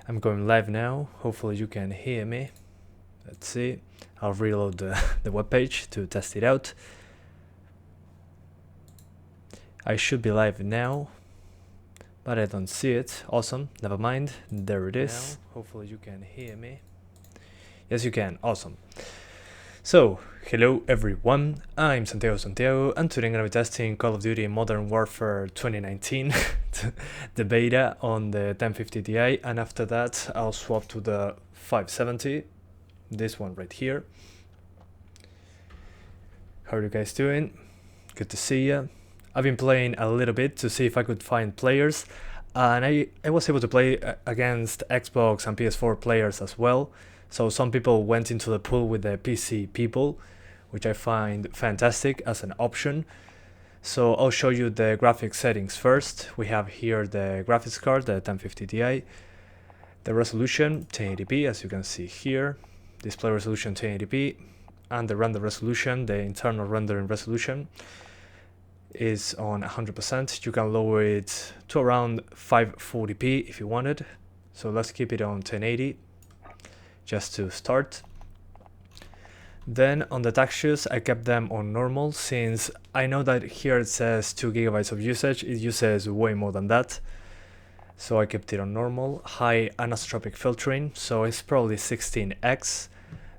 I'm going live now. Hopefully you can hear me. Let's see. I'll reload the webpage to test it out. I should be live now, but I don't see it. Awesome. Never mind. There it is. Now, hopefully you can hear me. Yes, you can. Awesome. So, hello everyone, I'm Santiago, and today I'm going to be testing Call of Duty Modern Warfare 2019, the beta on the 1050 Ti, and after that I'll swap to the 570, this one right here. How are you guys doing? Good to see you. I've been playing a little bit to see if I could find players, and I was able to play against Xbox and PS4 players as well. So some people went into the pool with the PC people, which I find fantastic as an option. So I'll show you the graphics settings first. We have here the graphics card, the 1050 Ti. The resolution, 1080p, as you can see here. Display resolution, 1080p. And the render resolution, the internal rendering resolution, is on 100%. You can lower it to around 540p if you wanted. So let's keep it on 1080. Just to start. Then on the textures I kept them on normal, since I know that here it says 2 GB of usage, it uses way more than that. So I kept it on normal. High anisotropic filtering, so it's probably 16x.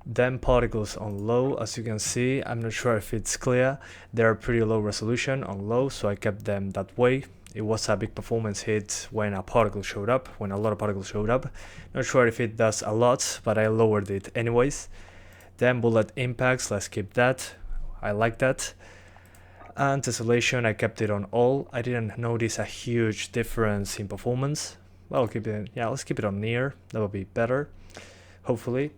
Then particles on low, as you can see. I'm not sure if it's clear, they're pretty low resolution on low, so I kept them that way. It was a big performance hit when a particle showed up, when a lot of particles showed up. Not sure if it does a lot, but I lowered it anyways. Then bullet impacts, let's keep that. I like that. And tessellation, I kept it on all. I didn't notice a huge difference in performance. Well, I'll keep it, yeah, let's keep it on near. That will be better, hopefully.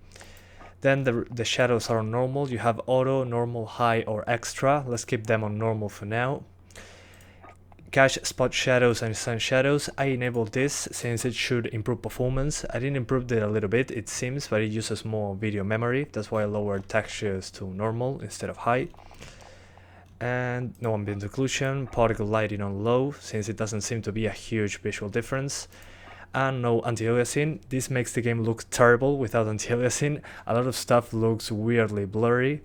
Then the shadows are on normal. You have auto, normal, high, or extra. Let's keep them on normal for now. Cache spot shadows and sun shadows, I enabled this since it should improve performance. I didn't improve it a little bit, it seems, but it uses more video memory. That's why I lowered textures to normal instead of high. And no ambient occlusion, particle lighting on low, since it doesn't seem to be a huge visual difference. And no anti-aliasing. This makes the game look terrible without anti-aliasing. A lot of stuff looks weirdly blurry.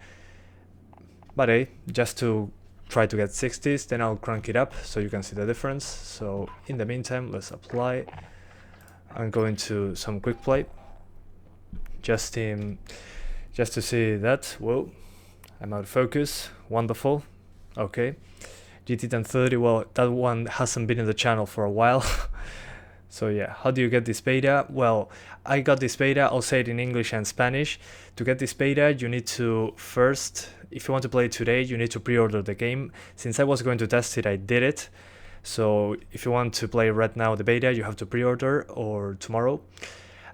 But hey, just to try to get 60s, then I'll crank it up so you can see the difference. So in the meantime, let's apply. I'm going to some quick play, just to see that. Whoa, I'm out of focus. Wonderful. Okay, GT1030. Well, that one hasn't been in the channel for a while. So yeah, how do you get this beta? Well, I got this beta, I'll say it in English and Spanish. To get this beta, you need to first, if you want to play it today, you need to pre-order the game. Since I was going to test it, I did it. So if you want to play right now the beta, you have to pre-order, or tomorrow.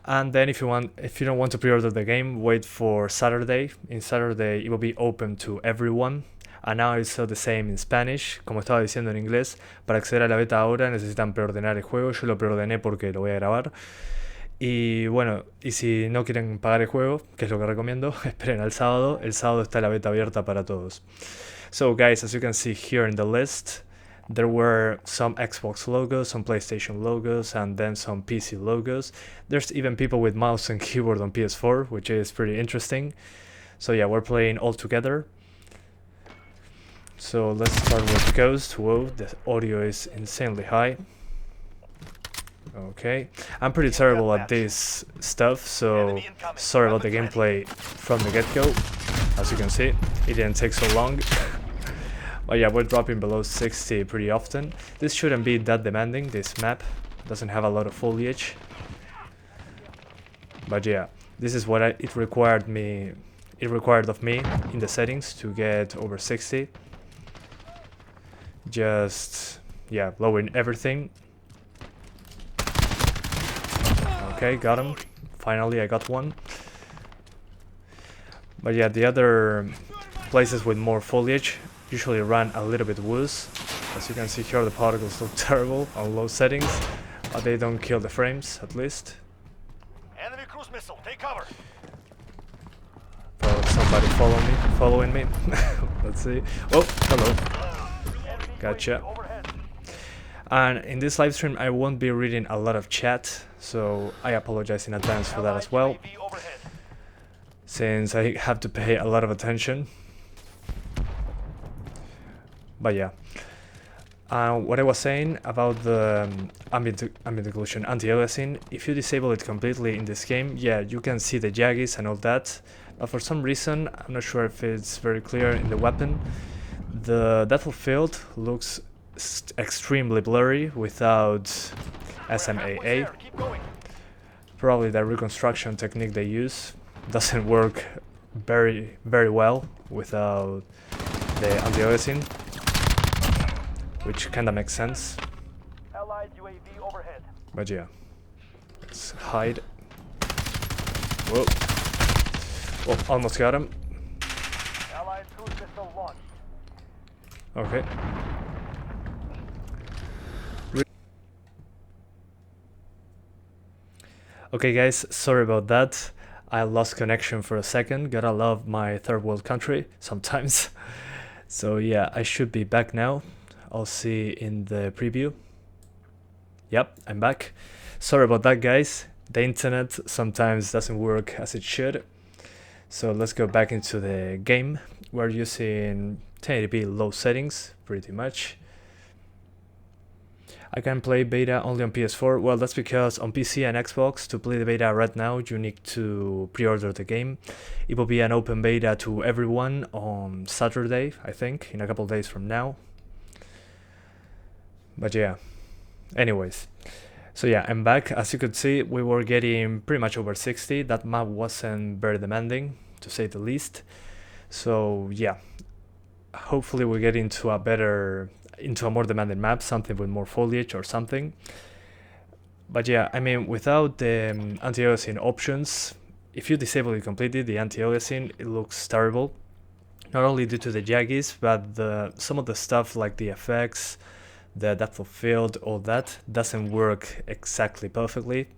And then if you don't want to pre-order the game, wait for Saturday. In Saturday, it will be open to everyone. And now it's the same in Spanish. Como estaba diciendo en inglés, para acceder a la beta ahora necesitan preordenar el juego. Yo lo preordené porque lo voy a grabar. Y bueno, y si no quieren pagar el juego, que es lo que recomiendo, esperen al sábado. El sábado está la beta abierta para todos. So guys, as you can see here in the list, there were some Xbox logos, some PlayStation logos, and then some PC logos. There's even people with mouse and keyboard on PS4, which is pretty interesting. So yeah, we're playing all together. So let's start with Ghost. Whoa, the audio is insanely high. Okay, I'm pretty terrible at this stuff, so sorry about the gameplay from the get-go. As you can see, it didn't take so long. But yeah, we're dropping below 60 pretty often. This shouldn't be that demanding. This map doesn't have a lot of foliage. But yeah, this is what it required of me in the settings to get over 60. Just, yeah, lowering everything. Okay, got him. Finally, I got one. But yeah, the other places with more foliage usually run a little bit worse. As you can see here, the particles look terrible on low settings, but they don't kill the frames, at least. Enemy cruise missile, take cover. Probably somebody following me. Let's see. Oh, hello. Gotcha. And in this live stream I won't be reading a lot of chat, so I apologize in advance for that as well, since I have to pay a lot of attention. But yeah, what I was saying about the ambient occlusion anti-aliasing, if you disable it completely in this game, yeah, you can see the jaggies and all that, but for some reason, I'm not sure if it's very clear in the weapon, the depth of field looks extremely blurry without SMAA. Probably the reconstruction technique they use doesn't work very well without the anti-aliasing, which kinda makes sense. But yeah, let's hide. Whoa. Oh, almost got him. Okay. Okay guys, sorry about that. I lost connection for a second. Gotta love my third world country sometimes. So yeah, I should be back now. I'll see in the preview. Yep, I'm back. Sorry about that guys. The internet sometimes doesn't work as it should. So let's go back into the game. We're using 1080p low settings, pretty much. I can play beta only on PS4. Well, that's because on PC and Xbox, to play the beta right now, you need to pre-order the game. It will be an open beta to everyone on Saturday, I think, in a couple days from now. But yeah, anyways. So yeah, I'm back. As you could see, we were getting pretty much over 60. That map wasn't very demanding, to say the least. So yeah, hopefully we get into a more demanding map, something with more foliage or something. But yeah, I mean, without the anti-aliasing options, if you disable it completely, the anti-aliasing, it looks terrible. Not only due to the jaggies, but some of the stuff like the effects, the depth of field, all that doesn't work exactly perfectly.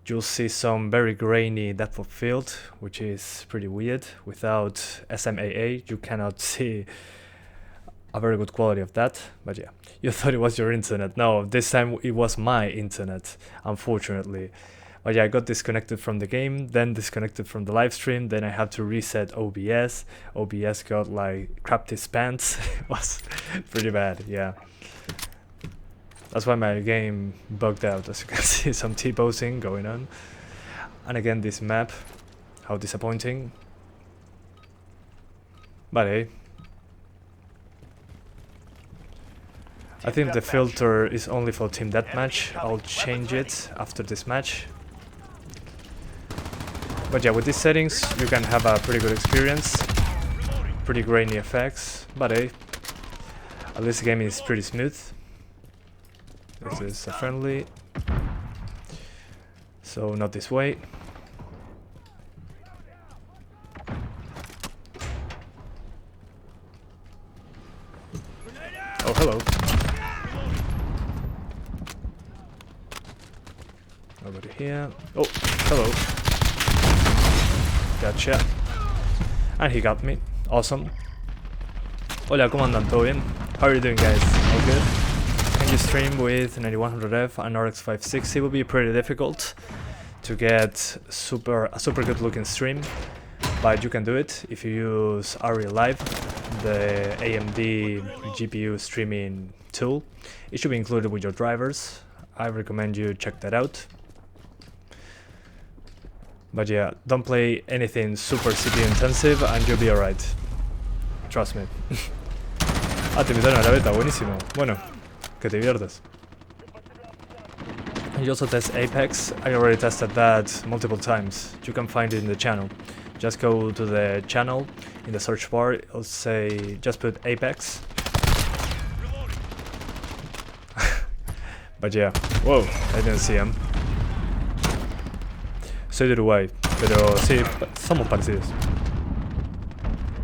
You'll see some very grainy depth of field, which is pretty weird. Without SMAA, you cannot see a very good quality of that. But yeah, you thought it was your internet. No, this time it was my internet, unfortunately. But yeah, I got disconnected from the game, then disconnected from the live stream, then I had to reset OBS. OBS got like crapped his pants. It was pretty bad, yeah. That's why my game bugged out, as you can see, some T-posing going on. And again, this map, how disappointing. But hey, I think the filter is only for Team Deathmatch. I'll change it after this match. But yeah, with these settings, you can have a pretty good experience. Pretty grainy effects, but hey, at least the game is pretty smooth. This is a friendly, so not this way. Oh, hello. Nobody here. Oh, hello. Gotcha. And he got me. Awesome. Hola, ¿cómo andan? ¿Todo bien? How are you doing, guys? All good? Can you stream with 9100F and RX 560? It would be pretty difficult to get a super good looking stream, but you can do it if you use AverMedia Live, the AMD GPU streaming tool. It should be included with your drivers. I recommend you check that out. But yeah, don't play anything super CPU intensive and you'll be alright. Trust me. Ah, te invitaron a la beta, buenísimo. Bueno, que te diviertas. You also test Apex. I already tested that multiple times. You can find it in the channel. Just go to the channel, in the search bar, it'll say, just put Apex. But yeah, whoa, I didn't see him. Soy de Uruguay, pero sí, somos parecidos.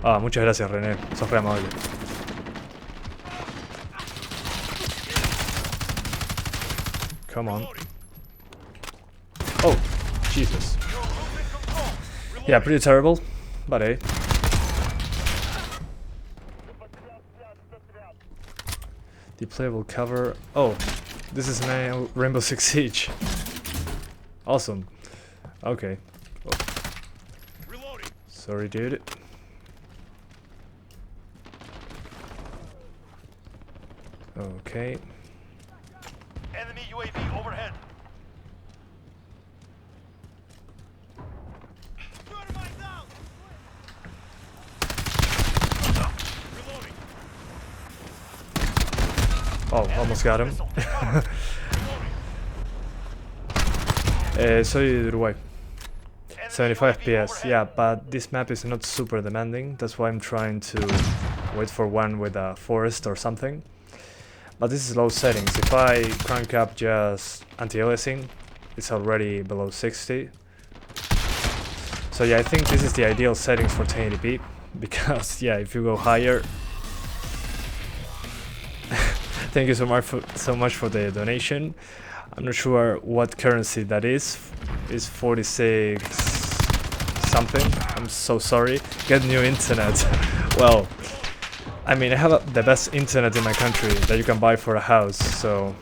Ah, muchas gracias René, sos re amable. Come on. Oh, Jesus. Yeah, pretty terrible, but hey. Deployable cover. Oh, this is my Rainbow Six Siege. Awesome. Okay. Oh. Sorry, dude. Okay. Enemy UAV overhead. Oh, almost got him. Soy de Uruguay. 75 FPS, yeah, but this map is not super demanding. That's why I'm trying to wait for one with a forest or something. But this is low settings. If I crank up just anti-aliasing, it's already below 60. So yeah, I think this is the ideal settings for 1080p. Because yeah, if you go higher... Thank you so much for the donation. I'm not sure what currency that is. It's 46 something. I'm so sorry. Get new internet. Well, I mean, I have the best internet in my country that you can buy for a house, so...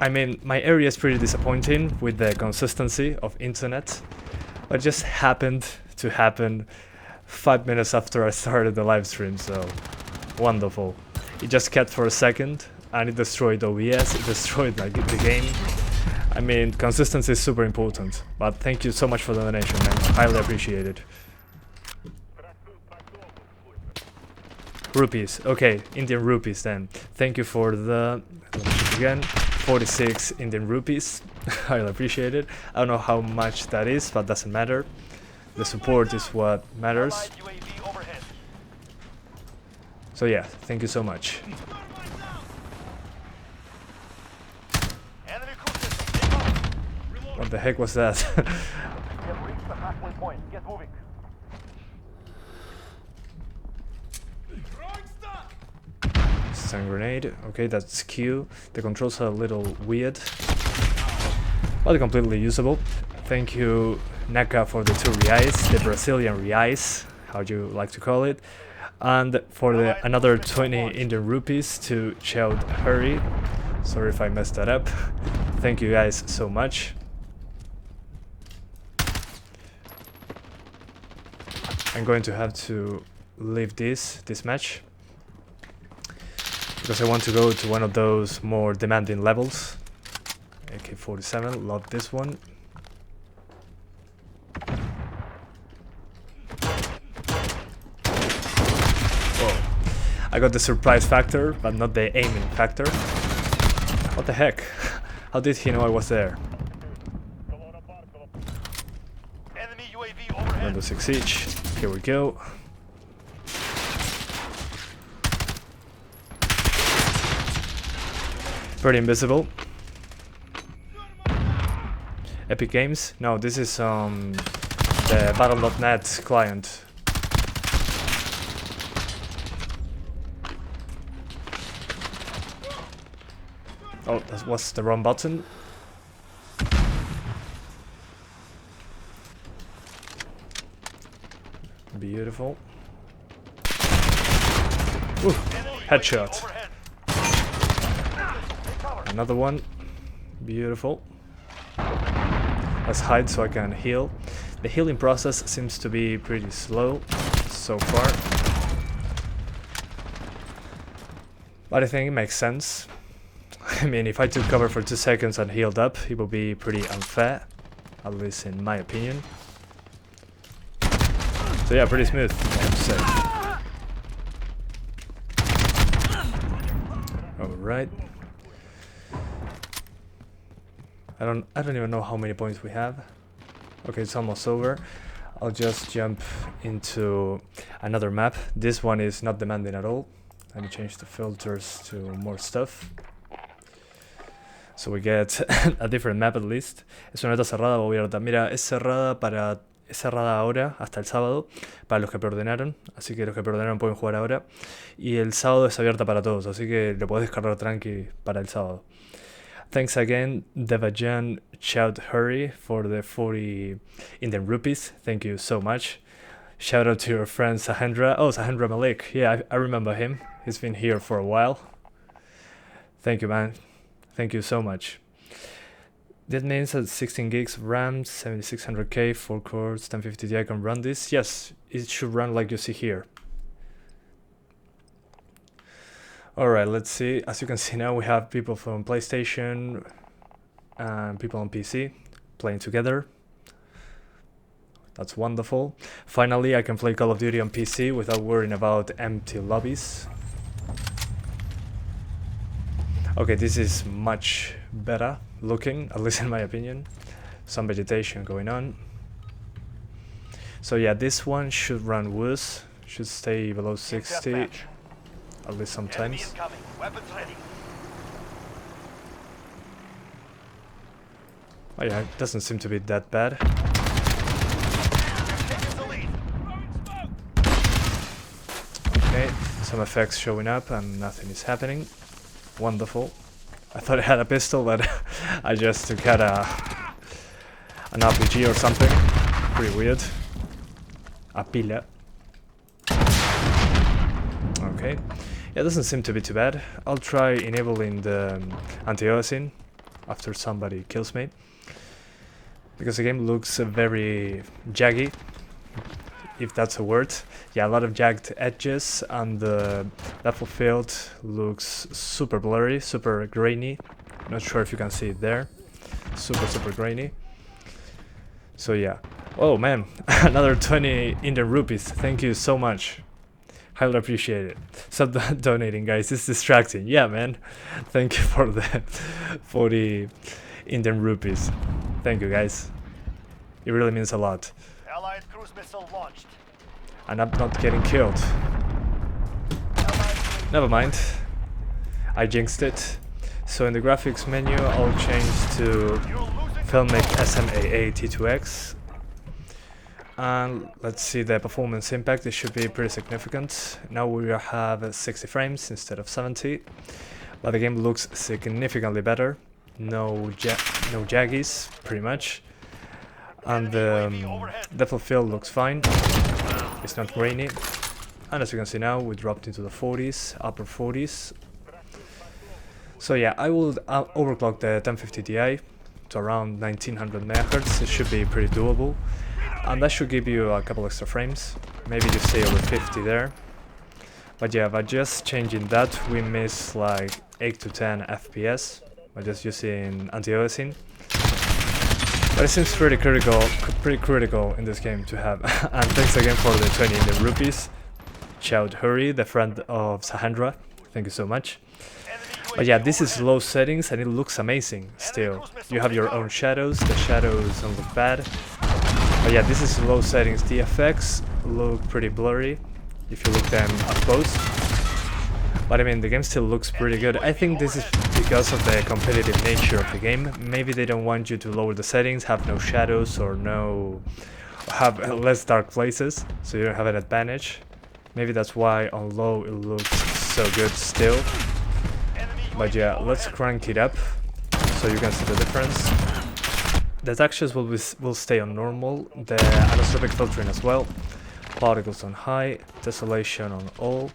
I mean, my area is pretty disappointing with the consistency of internet. It just happened to happen 5 minutes after I started the live stream, so... Wonderful. It just kept for a second, and it destroyed OBS, it destroyed like the game. I mean, consistency is super important, but thank you so much for the donation, man. Highly appreciated. Rupees, okay, Indian rupees then. Thank you for the, again, 46 Indian rupees. Highly appreciated. I don't know how much that is, but doesn't matter. The support is what matters. So yeah, thank you so much. What the heck was that? Stun grenade. Okay, that's Q. The controls are a little weird, but completely usable. Thank you, Naka, for the 2 reais, the Brazilian reais, how do you like to call it. And for the another 20 Indian rupees to Child Hurry. Sorry if I messed that up. Thank you guys so much. I'm going to have to leave this match because I want to go to one of those more demanding levels. AK-47, love this one. I got the surprise factor, but not the aiming factor. What the heck? How did he know I was there? Rainbow Six Siege. Here we go. Pretty invisible. Epic Games? No, this is the Battle.net client. Oh, that was the wrong button. Beautiful. Ooh, headshot. Another one. Beautiful. Let's hide so I can heal. The healing process seems to be pretty slow so far, but I think it makes sense. I mean, if I took cover for 2 seconds and healed up, it would be pretty unfair, at least in my opinion. So yeah, pretty smooth, I have to say. Alright. I don't even know how many points we have. Okay, it's almost over. I'll just jump into another map. This one is not demanding at all. Let me change the filters to more stuff. So we get a different map at least. ¿Es una neta cerrada o abierta? Mira, es cerrada ahora, hasta el sábado, para los que preordenaron. Así que los que preordenaron pueden jugar ahora. Y el sábado es abierta para todos, así que lo podés descargar tranqui para el sábado. Thanks again, Devajan Shout Hurry, for the 40 Indian rupees. Thank you so much. Shout out to your friend Sahendra. Oh, Sahendra Malik. Yeah, I remember him. He's been here for a while. Thank you, man. Thank you so much. That means that 16 gigs of RAM, 7600K, 4 cores, 1050 Ti can run this. Yes, it should run like you see here. Alright, let's see. As you can see now, we have people from PlayStation and people on PC playing together. That's wonderful. Finally, I can play Call of Duty on PC without worrying about empty lobbies. Okay, this is much better looking, at least in my opinion. Some vegetation going on. So yeah, this one should run worse. Should stay below 60, at least sometimes. Oh yeah, it doesn't seem to be that bad. Okay, some effects showing up and nothing is happening. Wonderful. I thought I had a pistol, but I just took out an RPG or something. Pretty weird. A pila. Okay. Yeah, it doesn't seem to be too bad. I'll try enabling the anti-aliasing after somebody kills me. Because the game looks very jaggy, if that's a word. Yeah, a lot of jagged edges, and the depth of field looks super blurry, super grainy. Not sure if you can see it there. Super grainy. So yeah. Oh man, another 20 Indian rupees. Thank you so much. Highly appreciate it. Stop donating, guys. It's distracting. Yeah, man. Thank you for the 40 Indian rupees. Thank you, guys. It really means a lot. Allied cruise missile launched. And I'm not getting killed. Never mind. I jinxed it. So in the graphics menu, I'll change to Filmic SMAA T2X. And let's see the performance impact. It should be pretty significant. Now we have 60 frames instead of 70. But the game looks significantly better. No jaggies, pretty much. And the depth of field looks fine. It's not grainy. And as you can see now, we dropped into the 40s, upper 40s. So yeah, I will overclock the 1050 Ti to around 1900 MHz. It should be pretty doable. And that should give you a couple extra frames. Maybe you stay over 50 there. But yeah, by just changing that, we miss like 8 to 10 FPS by just using anti-aliasing. But it seems pretty critical in this game to have. And thanks again for the 20 Indian rupees. Shout Hurry, the friend of Sahandra. Thank you so much. But yeah, this is low settings and it looks amazing still. You have your own shadows, the shadows don't look bad. But yeah, this is low settings. The effects look pretty blurry if you look them up close. But I mean, the game still looks pretty good. I think this is because of the competitive nature of the game. Maybe they don't want you to lower the settings, have no shadows or have less dark places, so you don't have an advantage. Maybe that's why on low it looks so good still. But yeah, let's crank it up so you can see the difference. The textures will stay on normal, the anisotropic filtering as well. Particles on high, tessellation on all,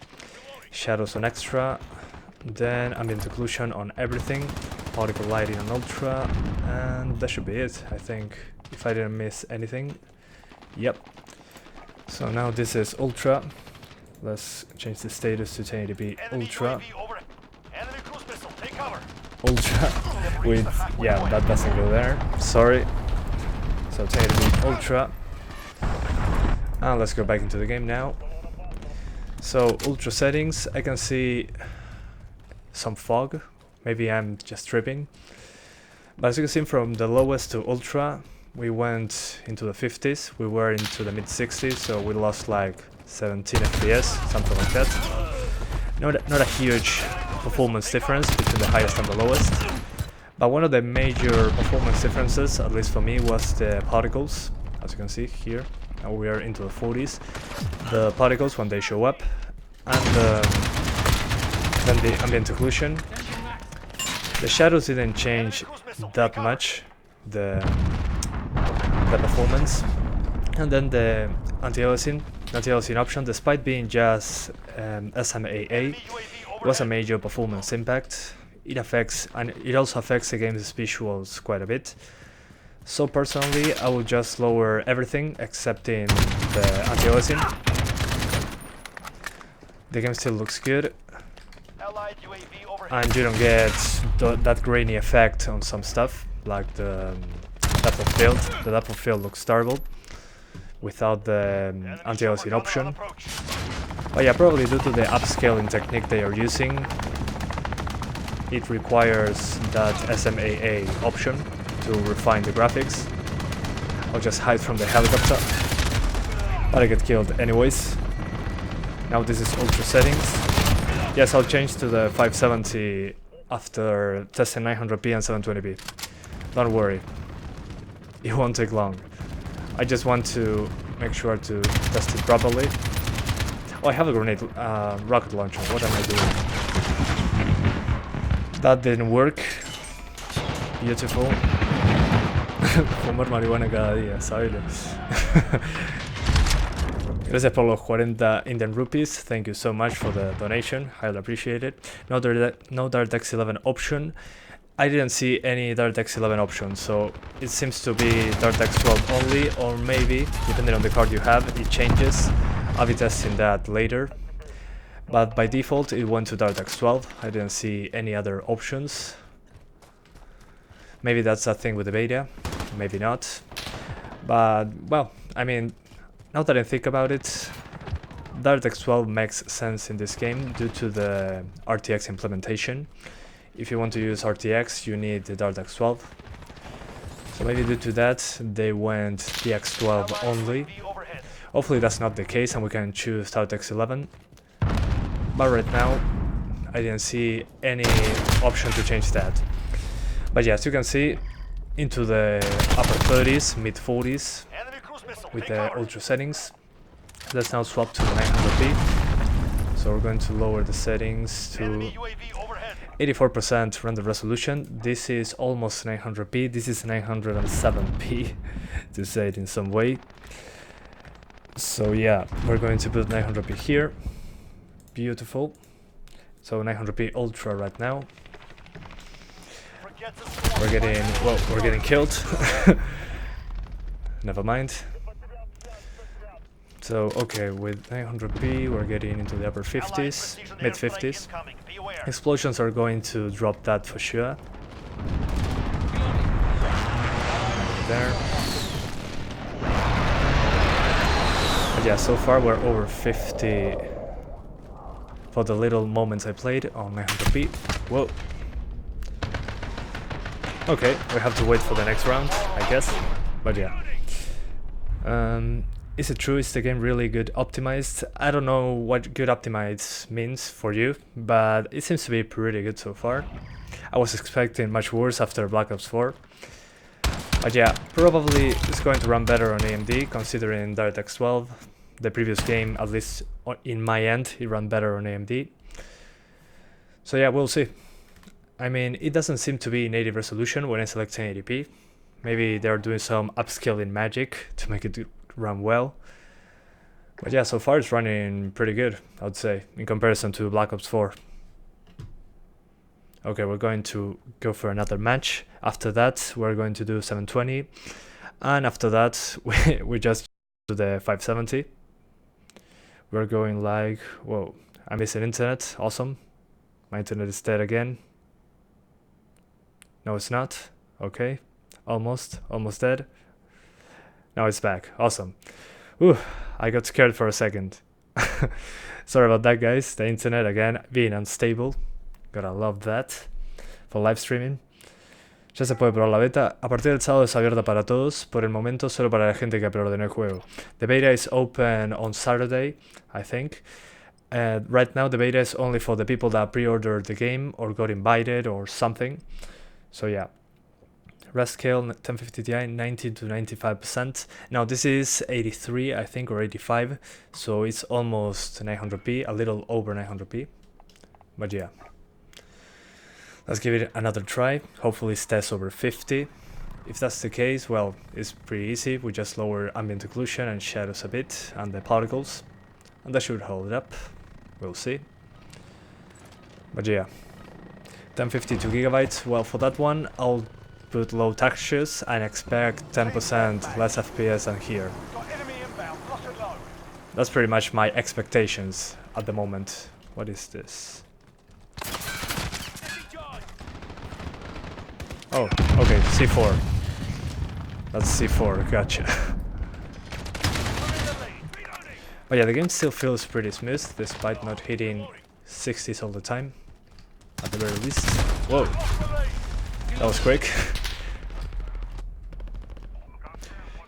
shadows on extra, then ambient occlusion on everything, particle lighting on ultra, and that should be it, I think, if I didn't miss anything. Yep. So now this is ultra. Let's change the status to 1080p ultra. Ultra with, yeah, that doesn't go there, sorry. So 1080p ultra. And let's go back into the game now. So ultra settings, I can see some fog. Maybe I'm just tripping. But as you can see, from the lowest to ultra, we went into the 50s. We were into the mid 60s, so we lost like 17 FPS, something like that. Not a huge performance difference between the highest and the lowest. But one of the major performance differences, at least for me, was the particles. As you can see here, now we are into the 40s. The particles when they show up, and then the ambient occlusion. The shadows didn't change that much, the performance. And then the anti-aliasing option, despite being just SMAA, was a major performance impact. it affects, and it also affects the game's visuals quite a bit. So personally, I would just lower everything except in the anti-aliasing. The game still looks good, Allied UAV overhead. and you don't get that grainy effect on some stuff, like the depth of field. The depth of field looks terrible without the anti-aliasing option. But yeah, probably due to the upscaling technique they are using, it requires that SMAA option to refine the graphics. I'll just hide from the helicopter, but I get killed anyways. Now this is ultra settings. Yes, I'll change to the 570 after testing 900p and 720p. Don't worry, it won't take long. I just want to make sure to test it properly. Oh, I have a grenade rocket launcher. What am I doing? That didn't work. Beautiful. Fumar marihuana cada día, ¿sabes? Gracias por los 40 Indian rupees. Thank you so much for the donation. Highly appreciate it. No DirectX 11 option. I didn't see any DirectX 11 option, so it seems to be DirectX 12 only, or maybe, depending on the card you have, it changes. I'll be testing that later. But by default, it went to DirectX 12. I didn't see any other options. Maybe that's a thing with the beta, maybe not. But, well, I mean, now that I think about it, DirectX 12 makes sense in this game due to the RTX implementation. If you want to use RTX, you need the DirectX 12. So maybe due to that, they went DX12 only. Hopefully that's not the case and we can choose DirectX 11. But right now, I didn't see any option to change that. But yeah, as you can see, into the upper 30s, mid 40s with the ultra settings. Let's now swap to 900p. So we're going to lower the settings to 84% render resolution. This is almost 900p. This is 907p to say it in some way. So yeah, we're going to put 900p here. Beautiful. So 900p ultra right now. We're getting killed. Never mind. So okay, with 900p we're getting into the upper 50s, mid 50s. Explosions are going to drop that for sure. There. But yeah, so far we're over 50 for the little moments I played on 900p. Whoa. Okay, we have to wait for the next round, I guess. But yeah. Is it true? Is the game really good optimized? I don't know what good optimized means for you, but it seems to be pretty good so far. I was expecting much worse after Black Ops 4. But yeah, probably it's going to run better on AMD considering DirectX 12. The previous game, at least in my end, it ran better on AMD. So yeah, we'll see. I mean, it doesn't seem to be native resolution when I select 1080p. Maybe they're doing some upscaling magic to make it run well. But yeah, so far it's running pretty good, I would say, in comparison to Black Ops 4. Okay, we're going to go for another match. After that, we're going to do 720. And after that, we just do the 570. We're going like, whoa, I'm missing internet, awesome. My internet is dead again. No, it's not. Okay, almost dead. Now it's back, awesome. Ooh, I got scared for a second. Sorry about that, guys. The internet again being unstable. Gotta love that for live streaming. Ya se puede probar la beta. A partir del sábado es abierta para todos. Por el momento solo para la gente que preordenó el juego. The beta is open on Saturday, I think. Right now the beta is only for the people that pre-ordered the game or got invited or something. So yeah. Rest scale 1050 Ti 90 to 95%. Now this is 83 I think, or 85, so it's almost 900p, a little over 900p. But yeah, let's give it another try. Hopefully it tests over 50. If that's the case, well, it's pretty easy. We just lower ambient occlusion and shadows a bit and the particles, and that should hold it up. We'll see. But yeah, 1052 gigabytes. Well, for that one, I'll put low textures and expect 10% less FPS than here. That's pretty much my expectations at the moment. What is this? Oh, okay, C4. That's C4, gotcha. But yeah, the game still feels pretty smooth, despite not hitting 60s all the time. At the very least. Whoa, that was quick.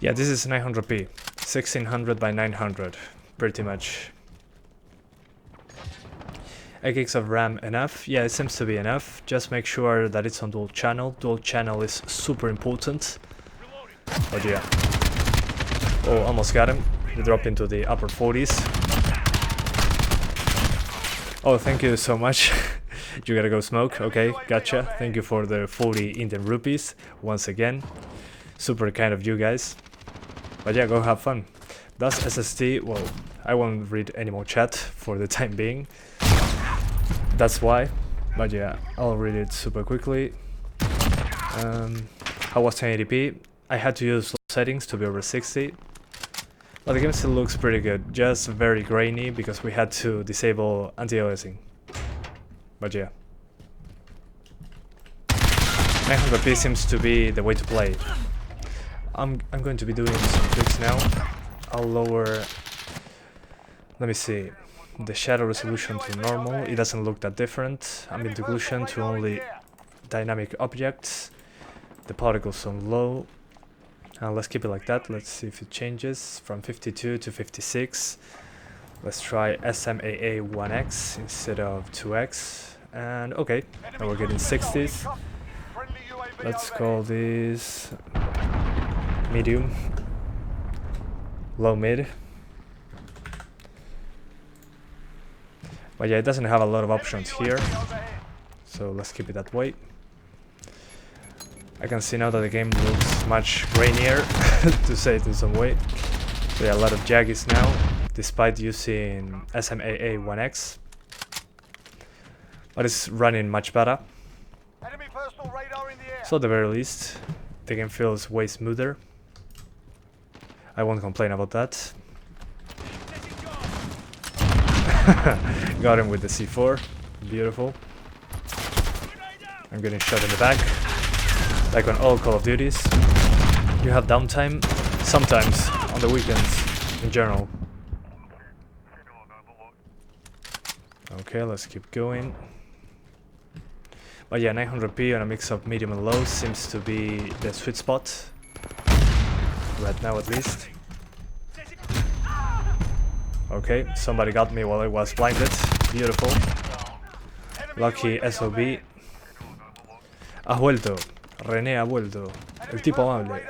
Yeah, this is 900p. 1600 by 900, pretty much. 8 gigs of RAM enough? Yeah, it seems to be enough. Just make sure that it's on dual channel. Dual channel is super important. But yeah. Oh, almost got him. He dropped into the upper 40s. Oh, thank you so much. You gotta go smoke. Okay, gotcha. Thank you for the 40 Indian rupees once again. Super kind of you guys. But yeah, go have fun. That's SSD. Well, I won't read any more chat for the time being. That's why. But yeah, I'll read it super quickly. How was 1080p? I had to use settings to be over 60. But the game still looks pretty good. Just very grainy because we had to disable anti-aliasing. But yeah. 900p seems to be the way to play. I'm going to be doing some tricks now. I'll lower, let me see, the shadow resolution to normal. It doesn't look that different. Ambient occlusion to only dynamic objects. The particles on low. Let's keep it like that. Let's see if it changes from 52 to 56. Let's try SMAA 1x instead of 2x. And okay, now we're getting 60s. Let's call this medium, low mid. But yeah, it doesn't have a lot of options here, so let's keep it that way. I can see now that the game looks much grainier, to say it in some way. So yeah, a lot of jaggies now, despite using SMAA 1x. But it's running much better. So at the very least, the game feels way smoother. I won't complain about that. Got him with the C4. Beautiful. I'm getting shot in the back. Like on all Call of Duties. You have downtime. Sometimes. On the weekends. In general. Okay, let's keep going. But yeah, 900p on a mix of medium and low seems to be the sweet spot. Right now at least. Okay, somebody got me while I was blinded. Beautiful. Lucky SOB. Ha vuelto. René ha vuelto. El tipo amable.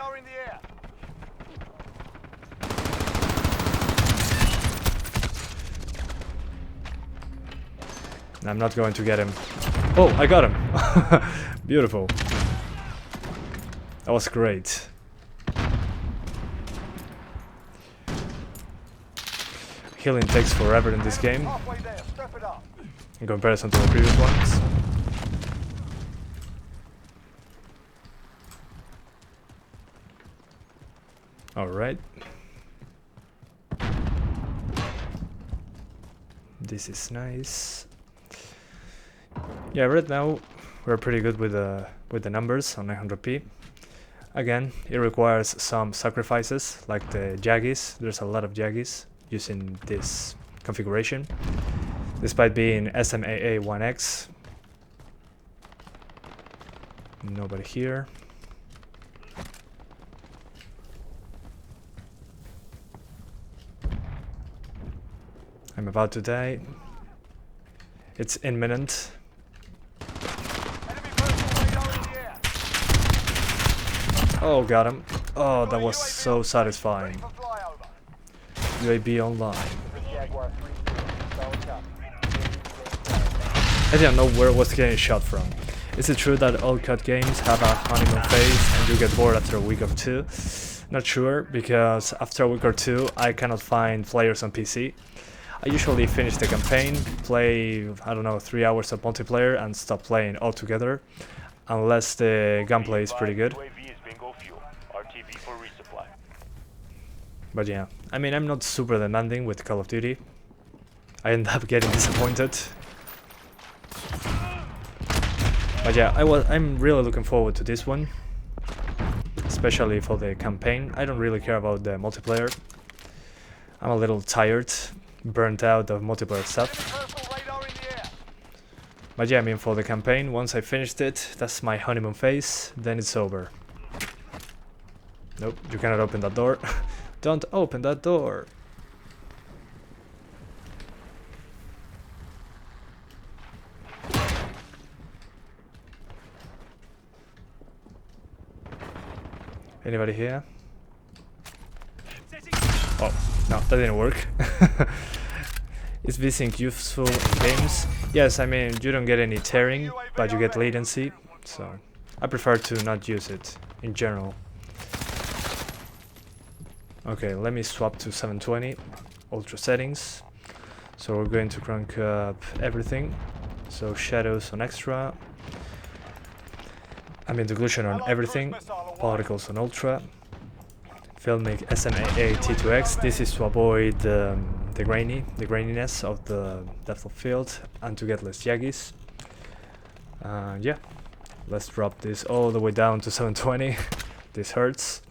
I'm not going to get him. Oh, I got him. Beautiful. That was great. Healing takes forever in this game, in comparison to the previous ones. Alright. This is nice. Yeah, right now we're pretty good with the numbers on 900p. Again, it requires some sacrifices, like the jaggies. There's a lot of jaggies using this configuration, despite being SMAA 1x. Nobody here. I'm about to die. It's imminent. Oh, got him. Oh, that was so satisfying. UAV online. I didn't know where it was getting shot from. Is it true that all COD games have a honeymoon phase and you get bored after a week or two? Not sure, because after a week or two I cannot find players on PC. I usually finish the campaign, play, I don't know, 3 hours of multiplayer and stop playing altogether, unless the gunplay is pretty good. But yeah, I mean, I'm not super demanding with Call of Duty. I end up getting disappointed. But yeah, I'm really looking forward to this one, especially for the campaign. I don't really care about the multiplayer. I'm a little tired, burnt out of multiplayer stuff. But yeah, I mean, for the campaign, once I finished it, that's my honeymoon phase, then it's over. Nope, you cannot open that door. Don't open that door. Anybody here? Oh, no, that didn't work. Is VSync useful in games? Yes, I mean, you don't get any tearing, but you get latency, so I prefer to not use it in general. Okay, let me swap to 720, ultra settings. So we're going to crank up everything. So shadows on extra, ambient occlusion on everything, particles on ultra, filmic SMAA T2X. This is to avoid the graininess of the depth of field and to get less jaggies. Yeah, let's drop this all the way down to 720. This hurts.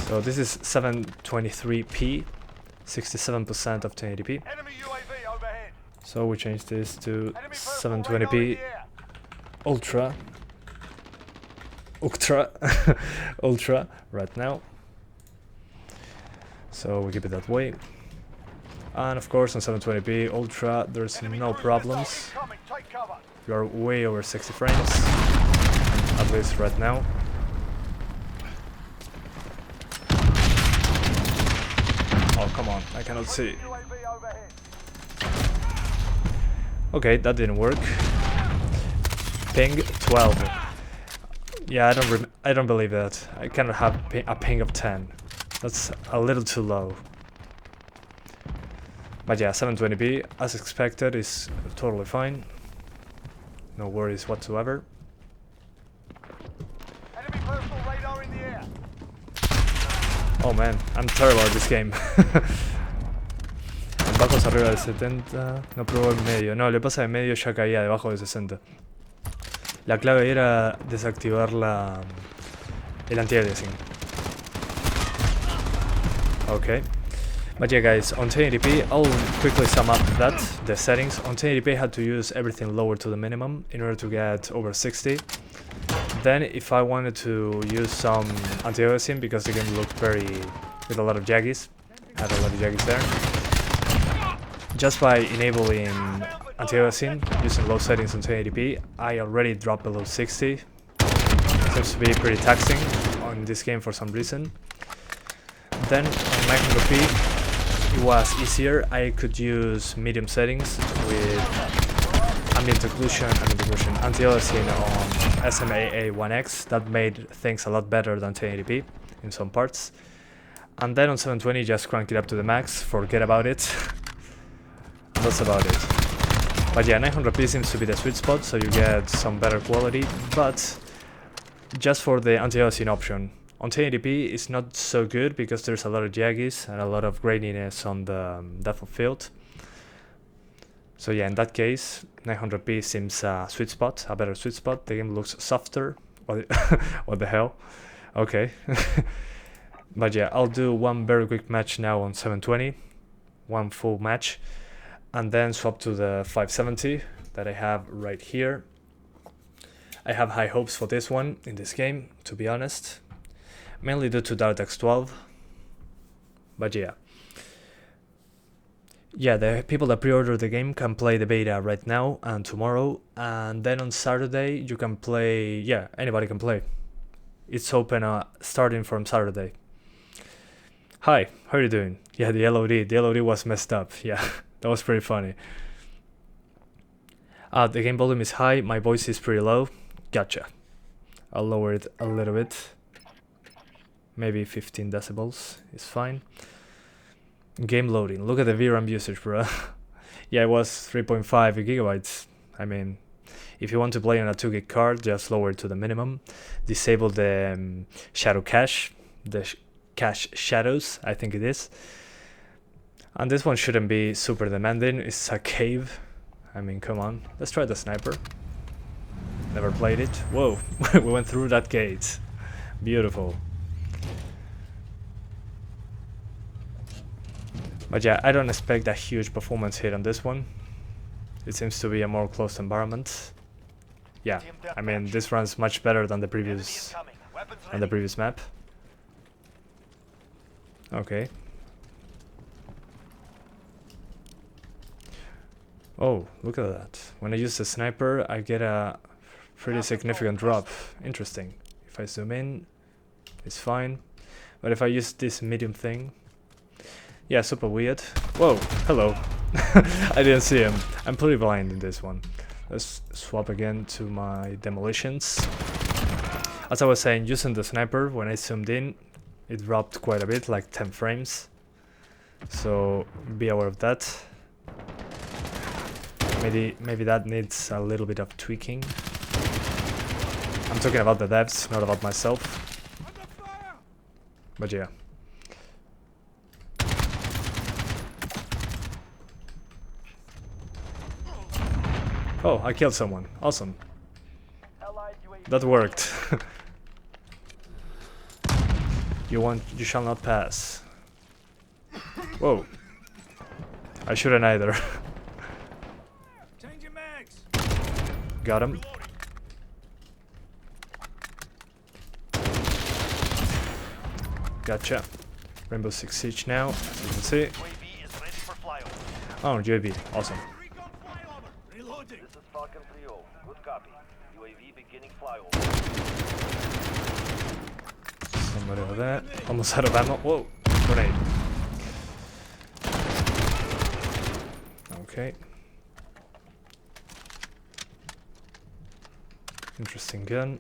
So this is 723p, 67% of 1080p. So we change this to 720p ultra ultra right now. So we keep it that way. And of course on 720p ultra there's no problems. We are way over 60 frames, at least right now. Oh, come on, I cannot see. Okay, that didn't work. Ping 12. Yeah, I don't believe that. I cannot have a ping of 10. That's a little too low. But yeah, 720p, as expected, is totally fine. No worries whatsoever. Oh man, I'm terrible at this game. En bajos arriba de 70, no probó en medio. No, le pasa en medio ya caía debajo de 60. La clave era desactivar el anti-aliasing. Okay. But yeah guys, on 1080p, I'll quickly sum up the settings. On 1080p I had to use everything lower to the minimum in order to get over 60. Then if I wanted to use some anti-aliasing, because the game looked with a lot of jaggies, had a lot of jaggies there. Just by enabling anti-aliasing, using low settings on 1080p, I already dropped below 60. Seems to be pretty taxing on this game for some reason. Then on 900p, it was easier. I could use medium settings with ambient occlusion, anti-aliasing on SMAA 1X. That made things a lot better than 1080p in some parts. And then on 720, just cranked it up to the max, forget about it. That's about it. But yeah, 900p seems to be the sweet spot, so you get some better quality, but just for the anti-aliasing option. On 1080p it's not so good because there's a lot of jaggies and a lot of graininess on the depth of field. So yeah, in that case, 900p seems a sweet spot, a better sweet spot. The game looks softer. What the hell? Okay. But yeah, I'll do one very quick match now on 720, one full match, and then swap to the 570 that I have right here. I have high hopes for this one in this game, to be honest, mainly due to DirectX 12. But yeah. Yeah, the people that pre-order the game can play the beta right now and tomorrow, and then on Saturday you can play. Yeah, anybody can play. It's open starting from Saturday. Hi, how are you doing? Yeah, the LOD was messed up. Yeah, that was pretty funny. The game volume is high, my voice is pretty low. Gotcha. I'll lower it a little bit. Maybe 15 decibels is fine. Game loading. Look at the VRAM usage, bro. Yeah, it was 3.5 gigabytes. I mean, if you want to play on a 2 gig card, just lower it to the minimum. Disable the shadow cache, the cache shadows, I think it is. And this one shouldn't be super demanding. It's a cave. I mean, come on. Let's try the sniper. Never played it. Whoa, we went through that gate. Beautiful. But yeah, I don't expect a huge performance hit on this one. It seems to be a more closed environment. Yeah, I mean, this runs much better than the previous map. Okay. Oh, look at that. When I use the sniper, I get a pretty significant drop. Interesting. If I zoom in, it's fine. But if I use this medium thing, yeah, super weird. Whoa, hello. I didn't see him. I'm pretty blind in this one. Let's swap again to my demolitions. As I was saying, using the sniper, when I zoomed in, it dropped quite a bit, like 10 frames. So be aware of that. Maybe that needs a little bit of tweaking. I'm talking about the devs, not about myself. But yeah. Oh, I killed someone. Awesome. That worked. You shall not pass. Whoa. I shouldn't either. Got him. Gotcha. Rainbow Six Siege now, as you can see. Oh, UAV. Awesome. This is Falcon 3-0. Good copy. UAV beginning flyover. Somebody over there. Almost out of ammo. Whoa. Grenade. Okay. Interesting gun.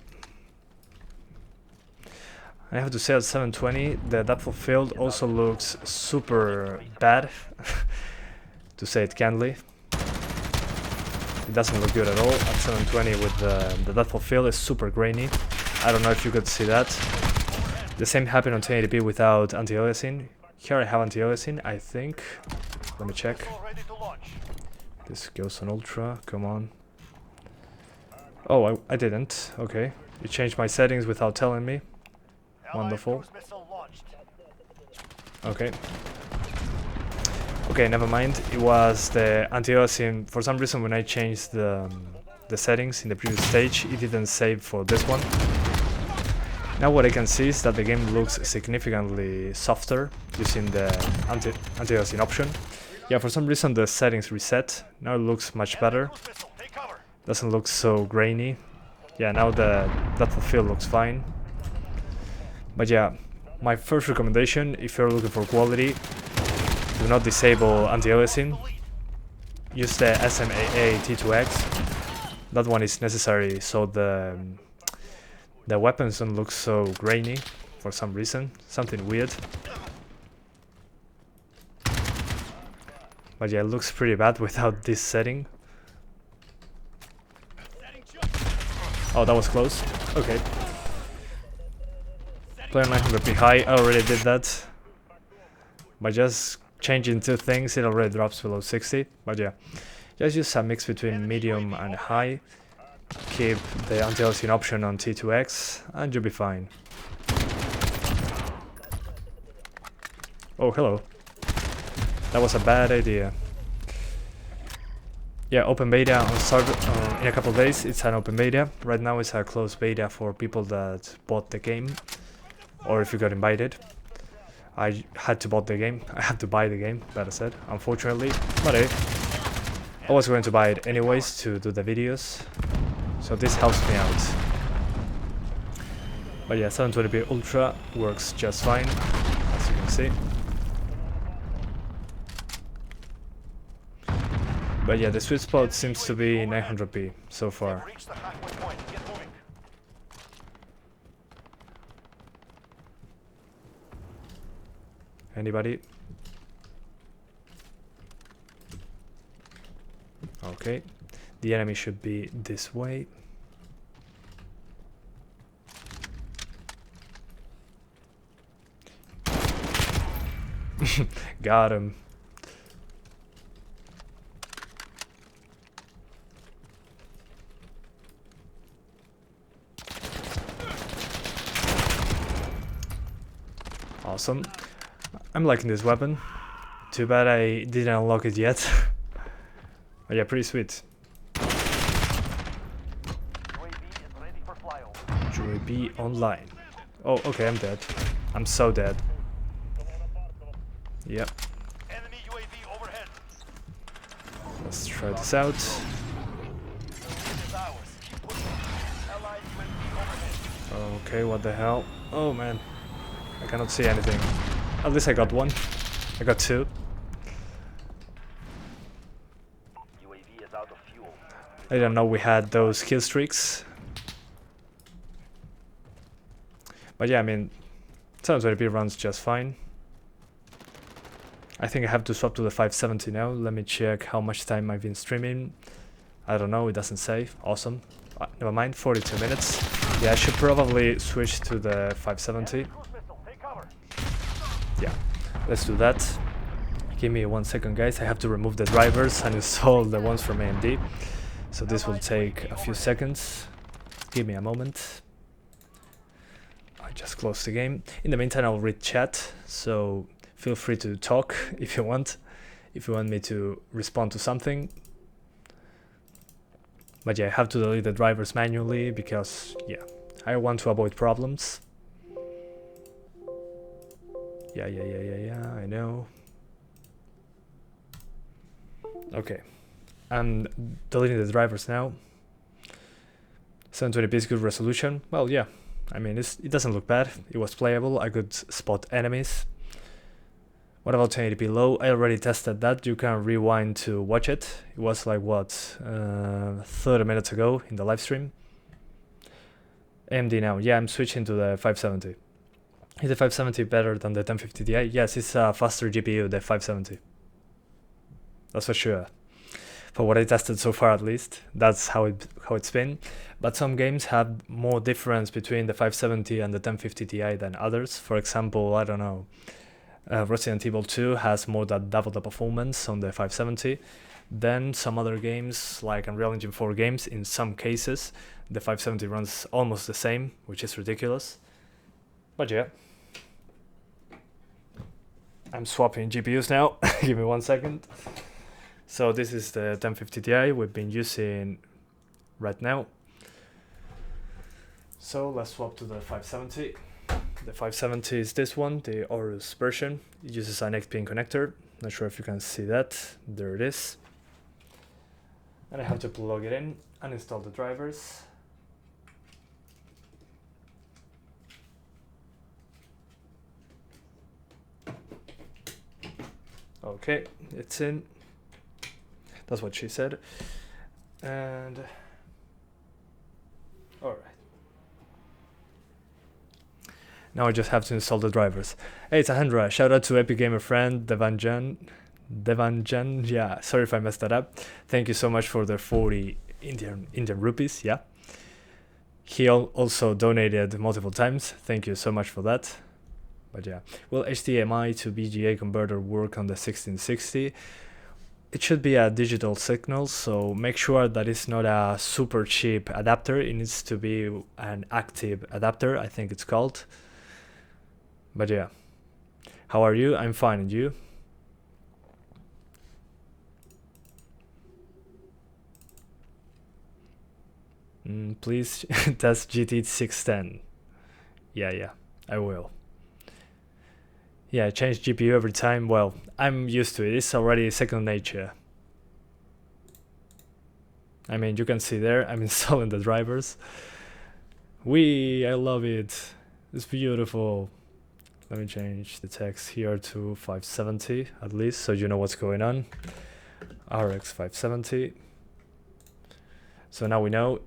I have to say at 720 the depth of field also looks super bad, to say it candidly. It doesn't look good at all at 720 with the depth of field is super grainy. I don't know if you could see that. The same happened on 1080p without anti-aliasing. Here I have anti-aliasing, I think. Let me check. This goes on ultra, come on. Oh, I didn't. Okay. You changed my settings without telling me. Wonderful. Okay. Okay, never mind. It was the anti-aliasing. For some reason, when I changed the settings in the previous stage, it didn't save for this one. Now what I can see is that the game looks significantly softer using the anti-aliasing option. Yeah, for some reason the settings reset. Now it looks much better. Doesn't look so grainy. Yeah, now the depth of field looks fine. But yeah, my first recommendation, if you're looking for quality, do not disable anti-aliasing. Use the SMAA T2X. That one is necessary so the weapons don't look so grainy for some reason. Something weird. But yeah, it looks pretty bad without this setting. Oh, that was close. Okay. Play on 900p high. I already did that. By just changing two things, it already drops below 60. But yeah, just use a mix between medium and high. Keep the anti-aliasing option on T2X and you'll be fine. Oh, hello. That was a bad idea. Yeah, open beta on start in a couple of days. It's an open beta. Right now it's a closed beta for people that bought the game, or if you got invited. I had to buy the game. I had to buy the game, better said, unfortunately. But hey, I was going to buy it anyways to do the videos, so this helps me out. But yeah, 720p Ultra works just fine, as you can see. But yeah, the sweet spot seems to be 900p so far. Anybody? Okay, the enemy should be this way. Got him. Awesome. I'm liking this weapon. Too bad I didn't unlock it yet. But yeah, pretty sweet. UAV online. Oh, okay, I'm dead. I'm so dead. Yep. Enemy UAV overhead. Let's try this out. It is ours. Keep pushing. Allied UAV overhead. Okay, what the hell? Oh man, I cannot see anything. At least I got one. I got two. UAV is out of fuel. I didn't know we had those kill streaks. But yeah, I mean, 720p runs just fine. I think I have to swap to the 570 now. Let me check how much time I've been streaming. I don't know, it doesn't say. Awesome. Never mind, 42 minutes. Yeah, I should probably switch to the 570. Yeah, let's do that. Give me 1 second, guys. I have to remove the drivers and install the ones from AMD. So this will take a few seconds. Give me a moment. I just closed the game. In the meantime, I'll read chat. So feel free to talk if you want. If you want me to respond to something. But yeah, I have to delete the drivers manually because, yeah, I want to avoid problems. Yeah, I know. Okay, I'm deleting the drivers now. 720p is good resolution. Well, yeah, I mean, it doesn't look bad. It was playable. I could spot enemies. What about 1080p low? I already tested that. You can rewind to watch it. It was like, what, 30 minutes ago in the live stream. AMD now. Yeah, I'm switching to the 570. Is the 570 better than the 1050 Ti? Yes, it's a faster GPU, the 570. That's for sure. For what I tested so far, at least, that's how it's been. But some games have more difference between the 570 and the 1050 Ti than others. For example, I don't know, Resident Evil 2 has more than double the performance on the 570. Then some other games, like Unreal Engine 4 games, in some cases, the 570 runs almost the same, which is ridiculous. But yeah, I'm swapping GPUs now. Give me 1 second. So this is the 1050 Ti we've been using right now. So let's swap to the 570. The 570 is this one, the Aorus version. It uses an 8-pin connector. Not sure if you can see that. There it is. And I have to plug it in and install the drivers. Okay, it's in. That's what she said. And all right. Now I just have to install the drivers. Hey, it's Ahendra. Shout out to Epic Gamer friend Devanjan. Yeah, sorry if I messed that up. Thank you so much for the 40 Indian rupees. Yeah. He also donated multiple times. Thank you so much for that. But yeah, will HDMI to VGA converter work on the 1660? It should be a digital signal, so make sure that it's not a super cheap adapter. It needs to be an active adapter, I think it's called. But yeah, how are you? I'm fine, and you? Please test GT 610. Yeah, I will. Yeah, I change GPU every time. Well, I'm used to it. It's already second nature. I mean, you can see there, I'm installing the drivers. I love it. It's beautiful. Let me change the text here to 570 at least, so you know what's going on. RX 570. So now we know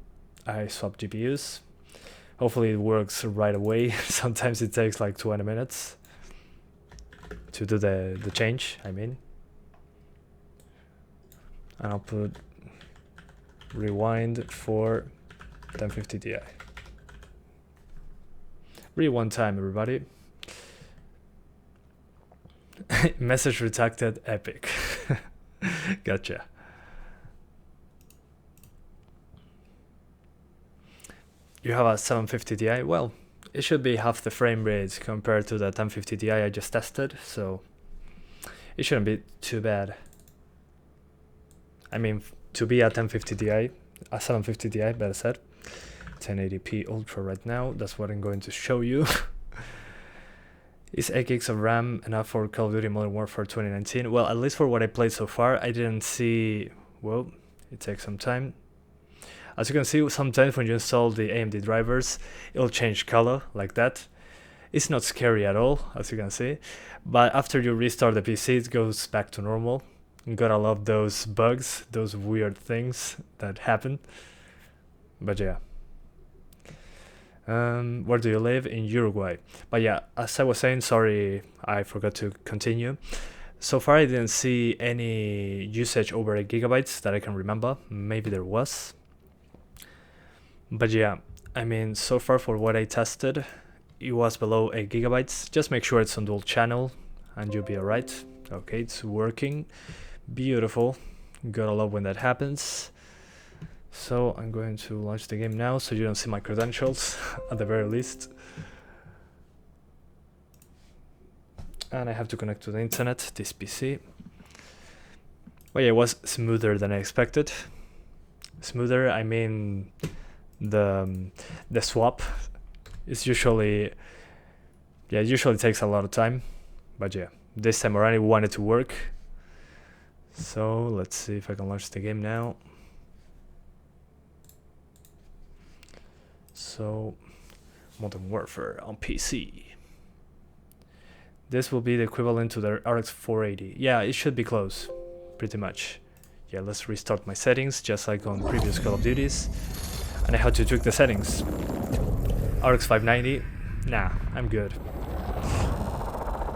I swap GPUs. Hopefully it works right away. Sometimes it takes like 20 minutes to do the change, I mean. And I'll put Rewind for 1050 Ti. Rewind time, everybody. Message redacted, epic. Gotcha. You have a 750 Ti? Well, it should be half the frame rate compared to the 1050 Ti I just tested, so it shouldn't be too bad. I mean, to be a 1050 Ti, a 750 Ti, better said, 1080p Ultra right now, that's what I'm going to show you. Is 8 gigs of RAM enough for Call of Duty Modern Warfare 2019? Well, at least for what I played so far, I didn't see... Well, it takes some time. As you can see, sometimes when you install the AMD drivers, it'll change color like that. It's not scary at all, as you can see. But after you restart the PC, it goes back to normal. You gotta love those bugs, those weird things that happen. But yeah. Where do you live? In Uruguay. But yeah, as I was saying, sorry, I forgot to continue. So far I didn't see any usage over 8 gigabytes that I can remember. Maybe there was. But yeah, I mean, so far for what I tested, it was below 8 gigabytes. Just make sure it's on dual channel and you'll be alright. Okay, it's working. Beautiful. Gotta love when that happens. So I'm going to launch the game now so you don't see my credentials at the very least. And I have to connect to the internet, this PC. Well, yeah, it was smoother than I expected. Smoother, I mean the swap is usually, yeah, it usually takes a lot of time. But yeah, this time around I wanted to work. So let's see if I can launch the game now. So, Modern Warfare on PC. This will be the equivalent to the RX 480. Yeah, it should be close, pretty much. Yeah, let's restart my settings, just like on previous Call of Duties. And I had to tweak the settings. RX 590, nah, I'm good.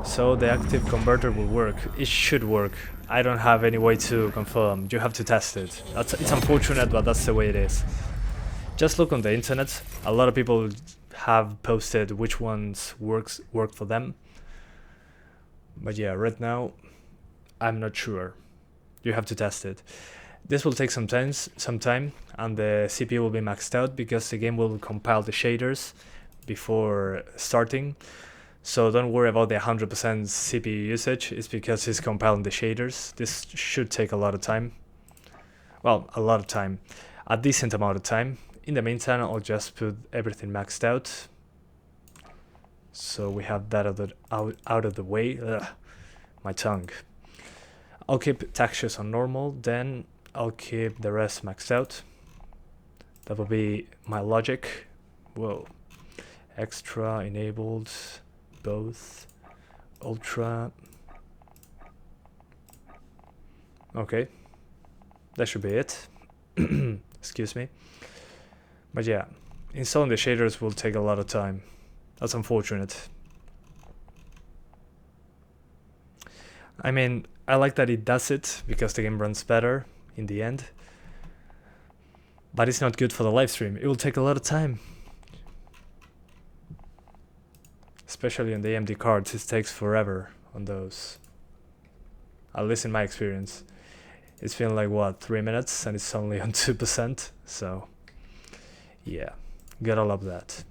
So the active converter will work. It should work. I don't have any way to confirm. You have to test it. It's unfortunate, but that's the way it is. Just look on the internet. A lot of people have posted which ones work for them. But yeah, right now, I'm not sure. You have to test it. This will take some time, and the CPU will be maxed out because the game will compile the shaders before starting. So don't worry about the 100% CPU usage. It's because it's compiling the shaders. This should take a lot of time. Well, a lot of time. A decent amount of time. In the meantime, I'll just put everything maxed out. So we have that out of the way. Ugh, my tongue. I'll keep textures on normal, then I'll keep the rest maxed out. That will be my logic. Whoa. Extra enabled, both. Ultra. Okay. That should be it. Excuse me. But yeah, installing the shaders will take a lot of time. That's unfortunate. I mean, I like that it does it because the game runs better in the end. But it's not good for the live stream. It will take a lot of time. Especially on the AMD cards, it takes forever on those. At least in my experience. It's been like, what, 3 minutes and it's only on 2%. So, yeah, gotta love that.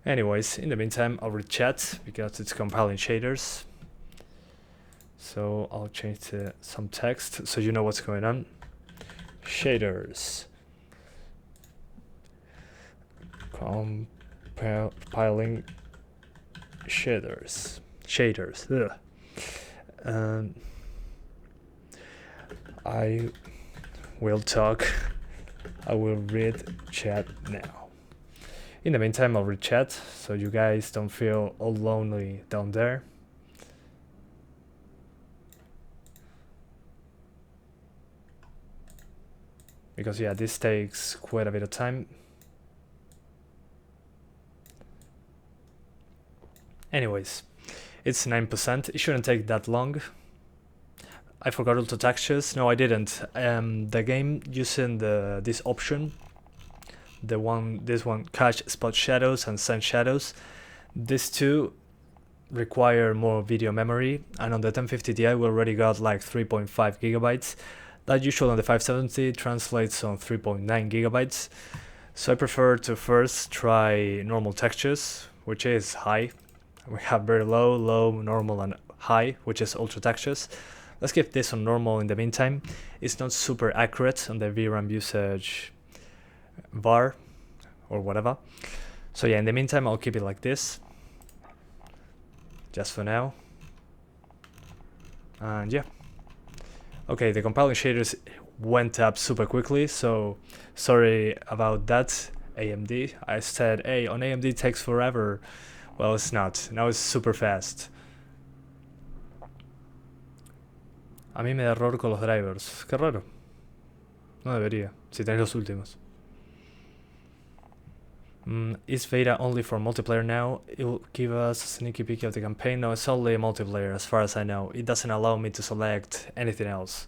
Anyways, in the meantime, I'll read chat because it's compiling shaders. So I'll change to some text so you know what's going on. Shaders. Compiling shaders. Shaders. Ugh. I will talk. I will read chat now. In the meantime, I'll read chat so you guys don't feel all lonely down there. Because yeah, this takes quite a bit of time. Anyways, it's 9%. It shouldn't take that long. I forgot auto textures. No, I didn't. The game using this option, this one, catch spot shadows and send shadows. These two require more video memory, and on the 1050 Ti we already got like 3.5 gigabytes. That usually on the 570 translates on 3.9 gigabytes. So I prefer to first try normal textures, which is high. We have very low, low, normal, and high, which is ultra textures. Let's keep this on normal in the meantime. It's not super accurate on the VRAM usage bar or whatever. So yeah, in the meantime I'll keep it like this, just for now. And yeah. Okay, the compiling shaders went up super quickly, so sorry about that, AMD. I said, hey, on AMD it takes forever. Well, it's not. Now it's super fast. A mí me da error con los drivers. Qué raro. No debería, si tenéis los últimos. Is beta only for multiplayer now? It will give us a sneaky peek of the campaign. No, it's only multiplayer as far as I know. It doesn't allow me to select anything else.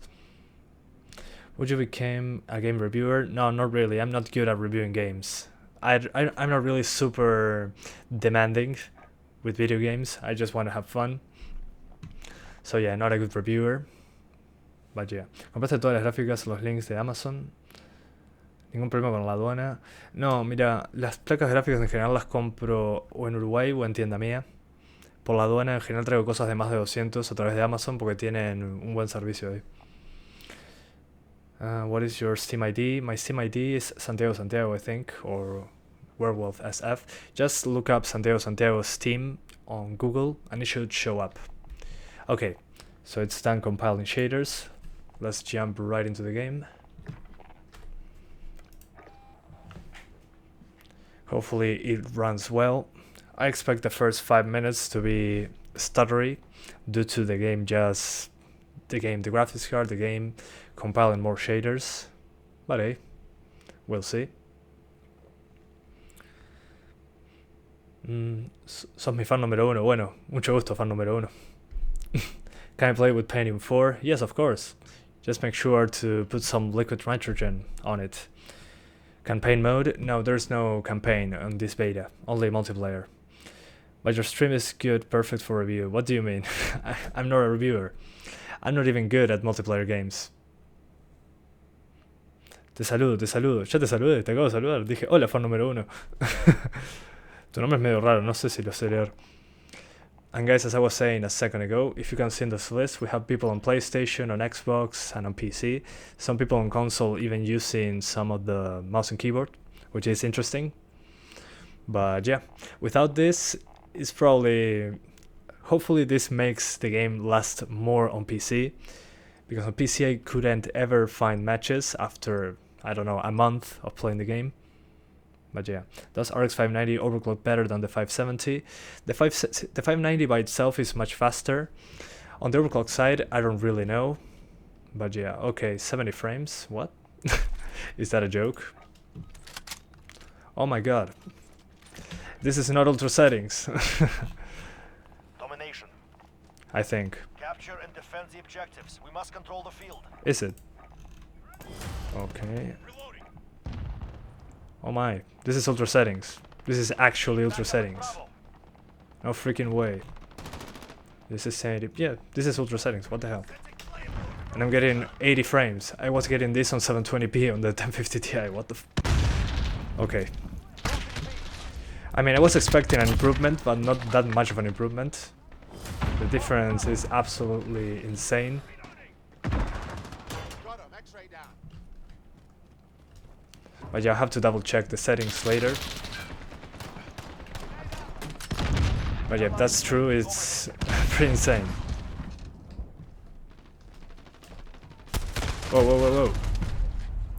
Would you become a game reviewer? No, not really. I'm not good at reviewing games. I'm not really super demanding with video games. I just want to have fun. So yeah, not a good reviewer. But yeah. ¿Compraste todas las gráficas los links de Amazon? ¿Ningún problema con la aduana? No, mira, las placas gráficas en general las compro o en Uruguay o en tienda mía. Por la aduana en general traigo cosas de más de 200 a través de Amazon porque tienen un buen servicio ahí. What is your Steam ID? My Steam ID is Santiago, I think, or Werewolf SF. Just look up Santiago Steam on Google and it should show up. Okay, so it's done compiling shaders. Let's jump right into the game. Hopefully it runs well. I expect the first 5 minutes to be stuttery due to the graphics card, the game compiling more shaders. But hey, we'll see. Sos mi fan número uno. Bueno, mucho gusto, fan número uno. Can I play with Pentium 4? Yes, of course. Just make sure to put some liquid nitrogen on it. Campaign mode? No, there's no campaign on this beta, only multiplayer. But your stream is good, perfect for review. What do you mean? I'm not a reviewer. I'm not even good at multiplayer games. Te saludo. Ya te saludé, te acabo de saludar. Dije, hola, fan número uno. Tu nombre es medio raro, no sé si lo sé leer. And guys, as I was saying a second ago, if you can see in this list, we have people on PlayStation, on Xbox, and on PC. Some people on console even using some of the mouse and keyboard, which is interesting. But yeah, without this, it's probably... Hopefully this makes the game last more on PC. Because on PC I couldn't ever find matches after, I don't know, a month of playing the game. But yeah, does RX 590 overclock better than the 570? The 590 by itself is much faster. On the overclock side, I don't really know. But yeah, okay, 70 frames. What? Is that a joke? Oh my god. This is not ultra settings. Domination. I think. Capture and defend the objectives. We must control the field. Is it? Okay. Oh my, this is ultra settings. This is actually ultra settings. No freaking way. This is 70. Yeah, this is ultra settings. What the hell? And I'm getting 80 frames. I was getting this on 720p on the 1050 Ti. What the Okay. I mean, I was expecting an improvement, but not that much of an improvement. The difference is absolutely insane. But yeah, I have to double check the settings later. But yeah, that's true, it's pretty insane. Whoa.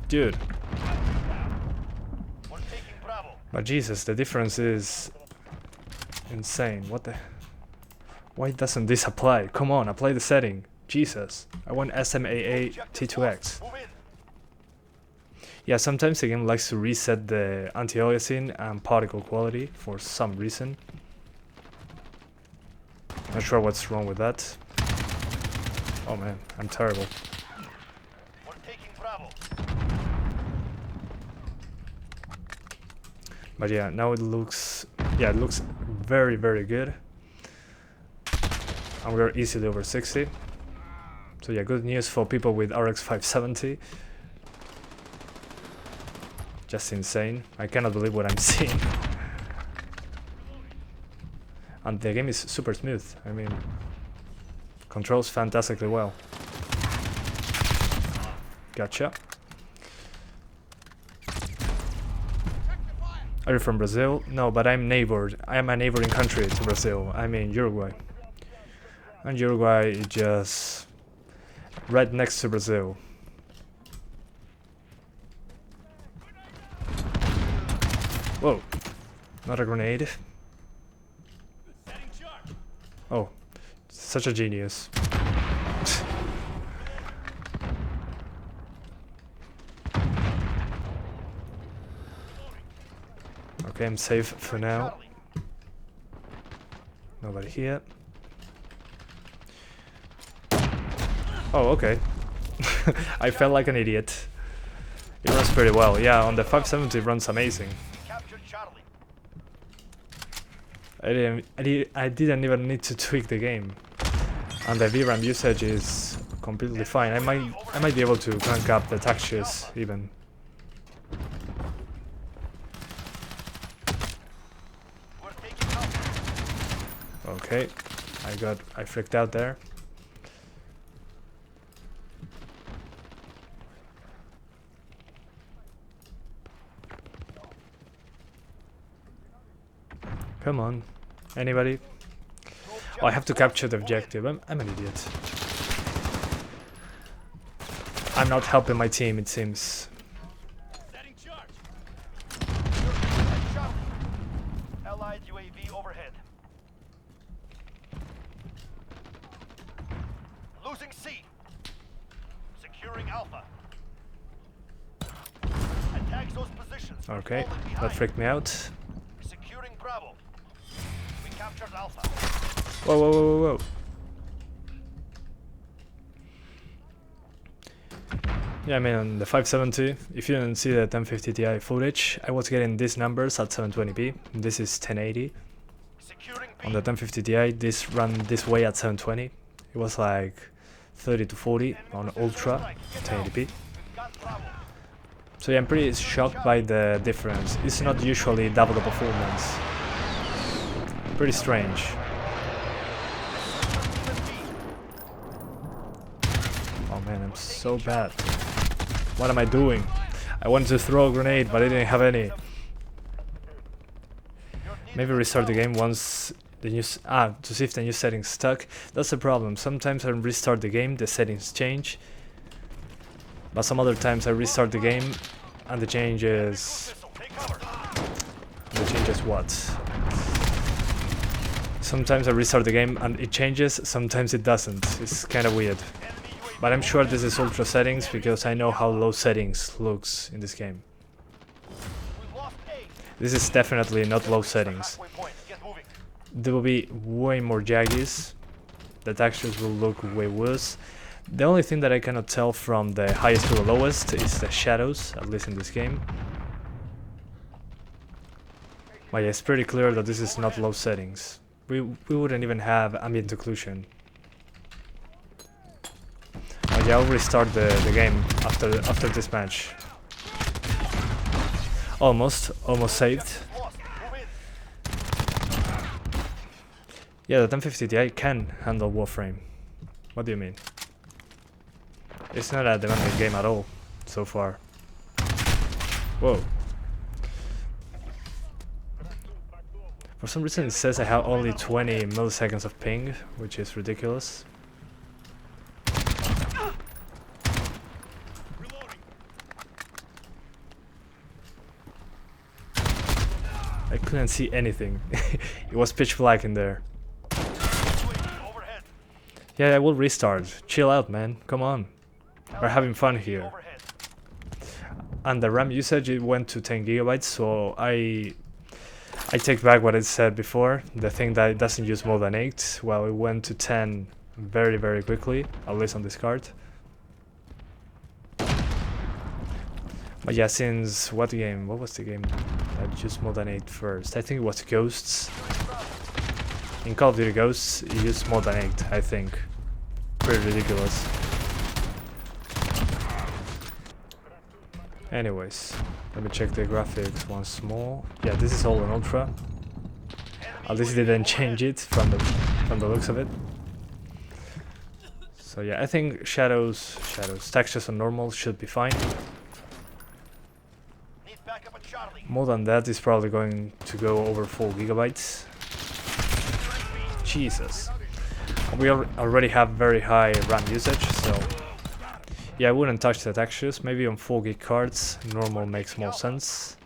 Dude. But Jesus, the difference is insane. What the... Why doesn't this apply? Come on, apply the setting. Jesus. I want SMAA T2X. Yeah, sometimes the game likes to reset the anti-aliasing and particle quality for some reason. Not sure what's wrong with that. Oh man, I'm terrible. We're taking Bravo. But yeah, now it looks very, very good. And we're easily over 60. So yeah, good news for people with RX 570. Just insane. I cannot believe what I'm seeing. And the game is super smooth. I mean, controls fantastically well. Gotcha. Are you from Brazil? No, but I'm neighbored. I am a neighboring country to Brazil. I'm in Uruguay. And Uruguay is just right next to Brazil. Whoa, not a grenade. Oh, such a genius. Okay, I'm safe for now. Nobody here. Oh, okay. I felt like an idiot. It runs pretty well. Yeah, on the 570 it runs amazing. I didn't even need to tweak the game. And the VRAM usage is completely fine. I might be able to crank up the textures even. Okay, I freaked out there. Come on, anybody? Oh, I have to capture the objective. I'm an idiot. I'm not helping my team, it seems. Allied UAV overhead. Losing C. Securing Alpha. Attack those positions. Okay, that freaked me out. Securing Bravo. We captured Alpha. Whoa, whoa, whoa, whoa, whoa. Yeah, I mean, on the 570, if you didn't see the 1050 Ti footage, I was getting these numbers at 720p. This is 1080. On the 1050 Ti, this ran this way at 720. It was like 30 to 40 on Ultra, 1080p. So yeah, I'm pretty shocked by the difference. It's not usually double the performance. Pretty strange. Oh man, I'm so bad. What am I doing? I wanted to throw a grenade, but I didn't have any. Maybe restart the game once the new to see if the new settings stuck. That's the problem. Sometimes I restart the game, the settings change. But some other times I restart the game and the changes what? Sometimes I restart the game and it changes, sometimes it doesn't. It's kind of weird. But I'm sure this is ultra settings because I know how low settings looks in this game. This is definitely not low settings. There will be way more jaggies. The textures will look way worse. The only thing that I cannot tell from the highest to the lowest is the shadows, at least in this game. But yeah, it's pretty clear that this is not low settings. We wouldn't even have ambient occlusion. But yeah, I'll restart the game after this match. Almost saved. Yeah, the 1050 Ti can handle Warframe. What do you mean? It's not a demanding game at all, so far. Whoa. For some reason it says I have only 20 milliseconds of ping, which is ridiculous. I couldn't see anything. It was pitch black in there. Yeah, I will restart. Chill out, man. Come on. We're having fun here. And the RAM usage, it went to 10 gigabytes, so I take back what I said before. The thing that it doesn't use more than 8. Well, it went to 10 very, very quickly, at least on this card. But yeah, since what was the game that used more than 8 first? I think it was Ghosts. In Call of Duty Ghosts, it used more than 8, I think. Pretty ridiculous. Anyways, let me check the graphics once more. Yeah, this is all in ultra. At least they didn't change it from the looks of it. So yeah, I think shadows, textures on normal should be fine. More than that is probably going to go over 4 gigabytes. Jesus. We already have very high RAM usage, so yeah, I wouldn't touch the textures. Maybe on 4 gig cards, normal makes more sense.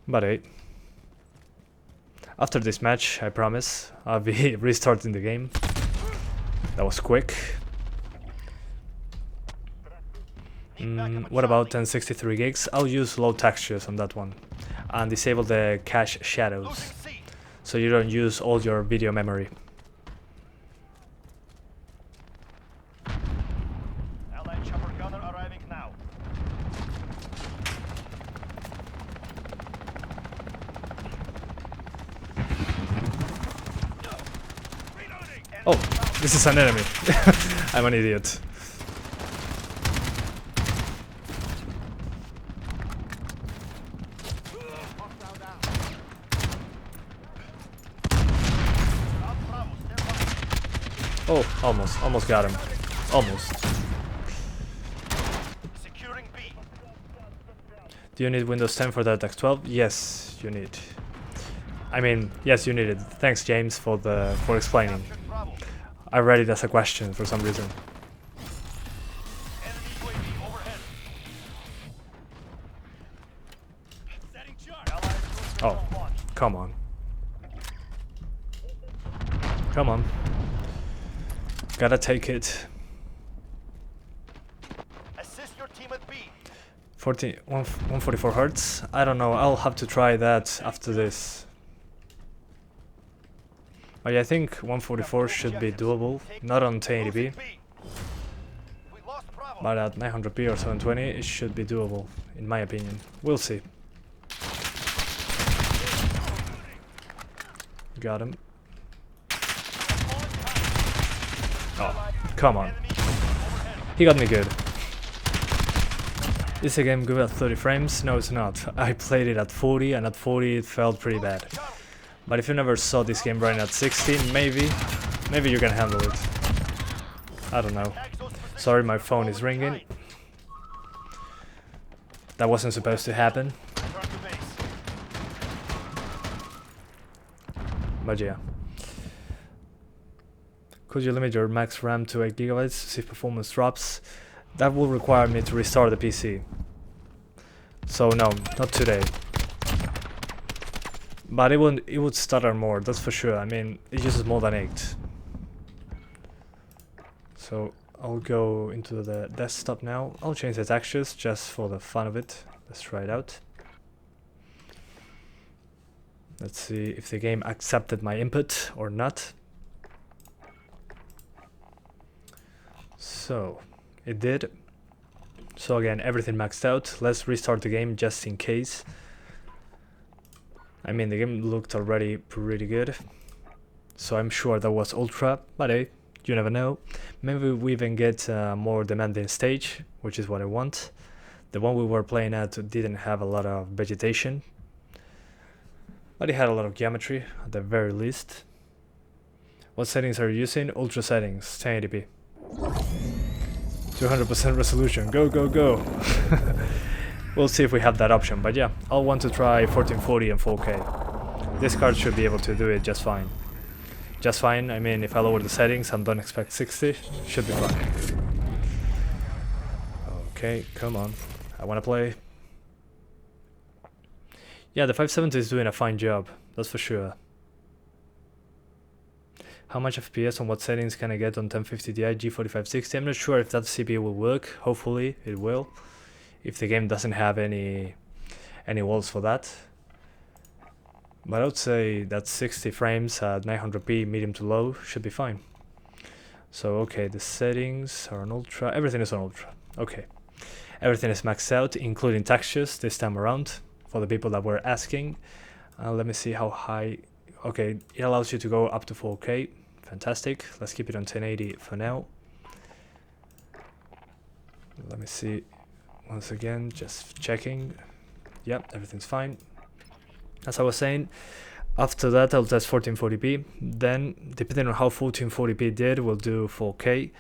But hey, after this match, I promise, I'll be restarting the game. That was quick. What about 1063 gigs? I'll use low textures on that one and disable the cache shadows, so you don't use all your video memory. Allied chopper gunner arriving now. Oh, this is an enemy. I'm an idiot. Oh, almost got him. Almost. Securing B. Do you need Windows 10 for that X12? Yes, you need. I mean, yes, you need it. Thanks, James, for explaining. I read it as a question for some reason. Enemy UAV overhead. Setting charge. Allied Oh, come on. Come on. Gotta take it. Assist your team at B. 144 hertz? I don't know, I'll have to try that after this. But yeah, I think 144 should be doable, not on 1080p, but at 900p or 720 it should be doable, in my opinion. We'll see. Got him. Oh, come on. He got me good. Is the game good at 30 frames? No, it's not. I played it at 40, and at 40 it felt pretty bad. But if you never saw this game running at 60, maybe you can handle it. I don't know. Sorry, my phone is ringing. That wasn't supposed to happen. But yeah. Could you limit your max RAM to 8 gigabytes to see if performance drops? That will require me to restart the PC. So no, not today. But it would stutter more, that's for sure. I mean, it uses more than 8. So I'll go into the desktop now. I'll change the textures just for the fun of it. Let's try it out. Let's see if the game accepted my input or not. So it did. So again, everything maxed out. Let's restart the game just in case. I mean, the game looked already pretty good, so I'm sure that was ultra, but hey, you never know. Maybe we even get a more demanding stage, which is what I want. The one we were playing at didn't have a lot of vegetation, but it had a lot of geometry at the very least. What settings are you using? Ultra settings, 1080p. 200% resolution, go, go, go. We'll see if we have that option, but yeah, I'll want to try 1440 and 4K. This card should be able to do it just fine. Just fine, I mean, if I lower the settings and don't expect 60, should be fine. Okay, come on, I wanna play. Yeah, the 570 is doing a fine job, that's for sure. How much FPS on what settings can I get on 1050 Ti G4560? I'm not sure if that CPU will work, hopefully it will. If the game doesn't have any walls for that. But I would say that 60 frames at 900p medium to low should be fine. So okay, the settings are on ultra, everything is on ultra. Okay, everything is maxed out, including textures this time around, for the people that were asking. Let me see how high. Okay, it allows you to go up to 4K. Fantastic. Let's keep it on 1080 for now. Let me see. Once again, just checking. Yep, everything's fine. As I was saying, after that I'll test 1440p. Then, depending on how 1440p did, we'll do 4K.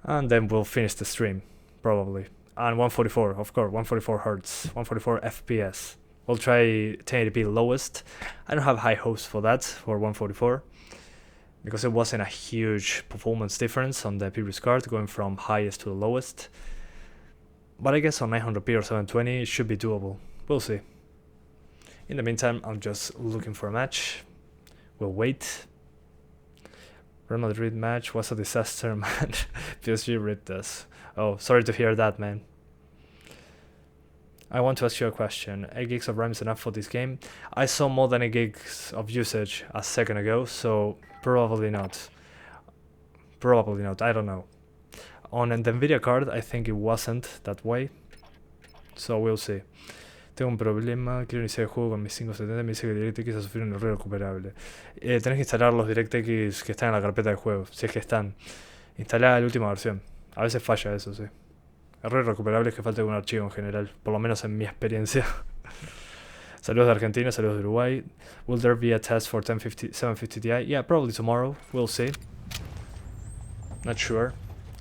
And then we'll finish the stream, probably. And 144, of course, 144 Hz, 144 FPS. We'll try 1080p lowest. I don't have high hopes for that, for 144. Because it wasn't a huge performance difference on the previous card, going from highest to the lowest. But I guess on 900p or 720 it should be doable. We'll see. In the meantime, I'm just looking for a match. We'll wait. Real Madrid match was a disaster, man. PSG ripped us. Oh, sorry to hear that, man. I want to ask you a question. 8 gigs of RAM is enough for this game? I saw more than 8 gigs of usage a second ago, so probably not. Probably not, I don't know. On the Nvidia card, I think it wasn't that way. So we'll see. Tengo un problema, quiero iniciar el juego con mis 570, me dice que DirectX ha sufrido un error recuperable. Tenés que instalar los DirectX que están en la carpeta de juego, si es que están. Instalar la última versión. A veces falla eso, sí. Error irrecuperable es que falta un archivo en general, por lo menos en mi experiencia. Saludos de Argentina, saludos de Uruguay. Will there be a test for 750 Ti? Yeah, probably tomorrow. We'll see. Not sure.